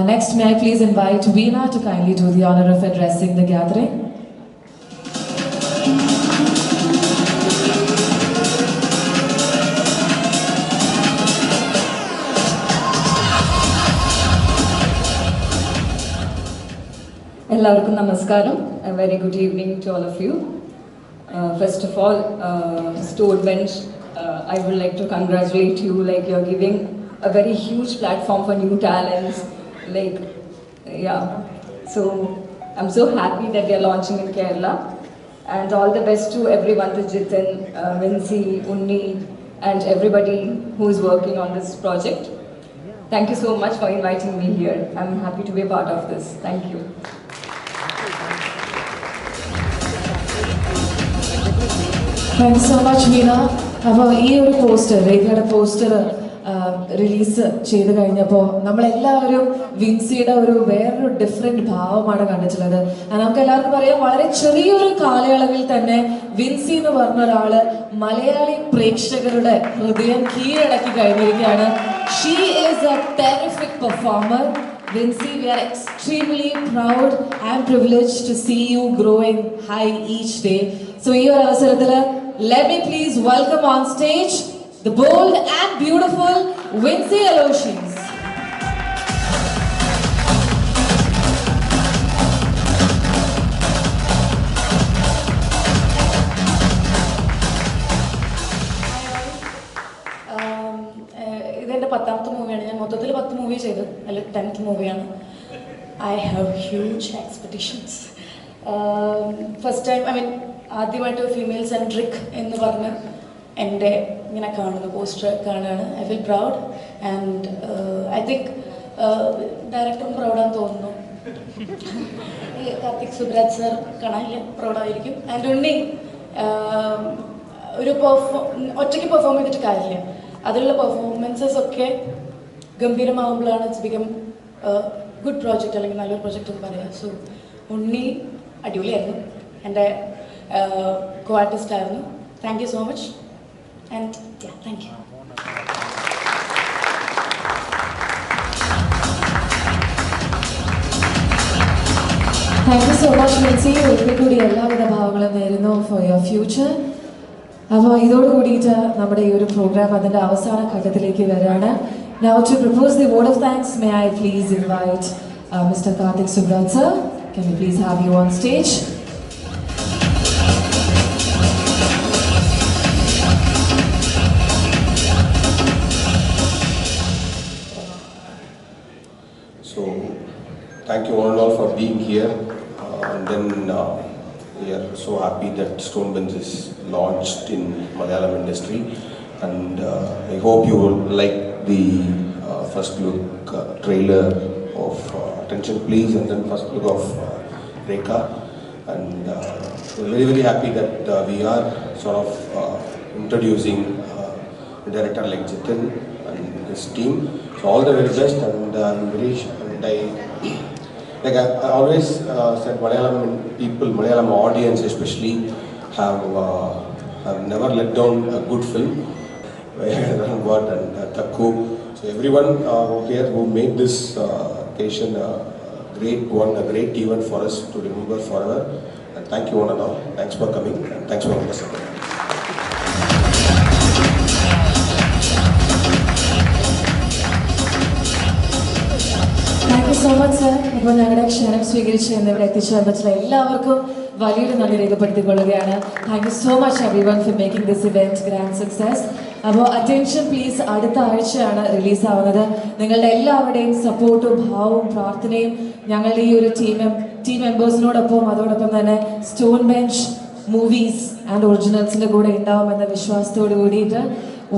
Next, may I please invite Veena to kindly do the honor of addressing the gathering. എല്ലാവർക്കും നമസ്കാരം. A very good evening to all of you. First of all, Stonebench, I would like to congratulate you, like you're giving a very huge platform for new talents, like, yeah. So I'm so happy that they're launching in Kerala, and all the best to everyone, to Jitin, Vincy, Unni, and everybody who is working on this project. Thank you so much for inviting me here. I'm happy to be a part of this. Thank you. Thank you so much, Veena. അപ്പോൾ ഈ ഒരു poster, രേഖയുടെ poster release ചെയ്ത് കഴിഞ്ഞപ്പോൾ നമ്മളെല്ലാവരും വിൻസിയുടെ ഒരു വേറൊരു different ഭാവമാണ് കണ്ടിട്ടുള്ളത്. നമുക്ക് എല്ലാവർക്കും അറിയാം, വളരെ ചെറിയൊരു കാലയളവിൽ തന്നെ വിൻസി എന്ന് പറഞ്ഞ ഒരാള് മലയാളി പ്രേക്ഷകരുടെ ഹൃദയം കീഴടക്കി കഴിഞ്ഞിരിക്കുകയാണ്. She is A terrific performer. Vincy, we are extremely proud and privileged to see you growing high each day. So, here let me please welcome on stage the bold and beautiful Vincy Aloysius. ഇതെൻ്റെ 10ാമത്തെ മൂവിയാണ്. ഞാൻ മൊത്തത്തിൽ 10 movie ചെയ്തു, അതിൽ 10th മൂവിയാണ്. I have huge expectations. First time, ആദ്യമായിട്ട് female centric എന്ന് പറഞ്ഞ് എൻ്റെ ഇങ്ങനെ കാണുന്നു, പോസ്റ്റർ കാണുകയാണ്. I feel proud and I think ഡയറക്ടറും പ്രൗഡാന്ന് തോന്നുന്നു. കാർത്തിക് സുബ്രാജ് സർ കാണാൻ പ്രൗഡായിരിക്കും. ആൻഡ് ഉണ്ണി ഒരു ഒറ്റയ്ക്ക് പെർഫോം ചെയ്തിട്ട് കാര്യമില്ല, അതിലുള്ള പെർഫോമൻസസ് ഒക്കെ ഗംഭീരമാകുമ്പോഴാണ് ഇറ്റ്സ് ബിക്കം ഗുഡ് പ്രോജക്റ്റ്, അല്ലെങ്കിൽ നല്ലൊരു പ്രോജക്റ്റ് എന്ന് പറയാം. സോ ഉണ്ണി അടിപൊളിയായിരുന്നു, എൻ്റെ കോ ആർട്ടിസ്റ്റ് ആയിരുന്നു. Thank you so much and thank you. Thank you so much, Vincy. ഒരിക്കൽ കൂടി എല്ലാവിധ ഭാവങ്ങളും നേരുന്നു ഫോർ യുവർ ഫ്യൂച്ചർ. അപ്പോൾ ഇതോടുകൂടിയിട്ട് നമ്മുടെ ഈ ഒരു പ്രോഗ്രാം അതിൻ്റെ അവസാന ഘട്ടത്തിലേക്ക് വരികയാണ്. Now to propose the vote of thanks, may I please invite Mr. Karthik Subbaraj sir. Can we please have you on stage? So, thank you all and all for being here. And then we are so happy that Stone Bench is launched in Malayalam industry, and I hope you will like the first look trailer of Attention Please, and then first look of Rekha, and we're very very happy that we are sort of introducing a director like Jitin and his team. So all the very best, and I'm very and I always said Malayalam people, Malayalam audience especially, have never let down a good film. And Takku. So everyone here who made this occasion a great one, a great event for us to remember forever. And thank you one and all. Thanks for coming, and thanks for listening. Thank you so much, sir. ഇപ്പോൾ ഞങ്ങളുടെ ക്ഷണം സ്വീകരിച്ച് എന്നിവിടെ എത്തിച്ചേർന്നിട്ടുള്ള എല്ലാവർക്കും വലിയൊരു നന്ദി രേഖപ്പെടുത്തിക്കൊള്ളുകയാണ്. Thank you so much everyone for making this event grand success. അപ്പോൾ അറ്റൻഷൻ പ്ലീസ് അടുത്ത ആഴ്ചയാണ് റിലീസാവുന്നത്. നിങ്ങളുടെ എല്ലാവരുടെയും സപ്പോർട്ടും ഭാവവും പ്രാർത്ഥനയും ഞങ്ങളുടെ ഈ ഒരു ടീം മെമ്പേഴ്സിനോടൊപ്പം അതോടൊപ്പം തന്നെ സ്റ്റോൺ ബെഞ്ച് മൂവീസ് ആൻഡ് ഒറിജിനൽസിൻ്റെ കൂടെ ഉണ്ടാവുമെന്ന വിശ്വാസത്തോടു കൂടിയിട്ട്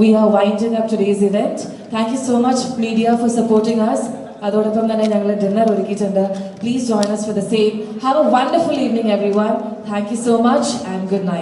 we are winding up today's event. Thank you so much media for supporting us. അതോടൊപ്പം തന്നെ ഞങ്ങൾ ഡിന്നർ ഒരുക്കിയിട്ടുണ്ട്. Please join us for the same. Have a wonderful evening everyone. Thank you so much and good night.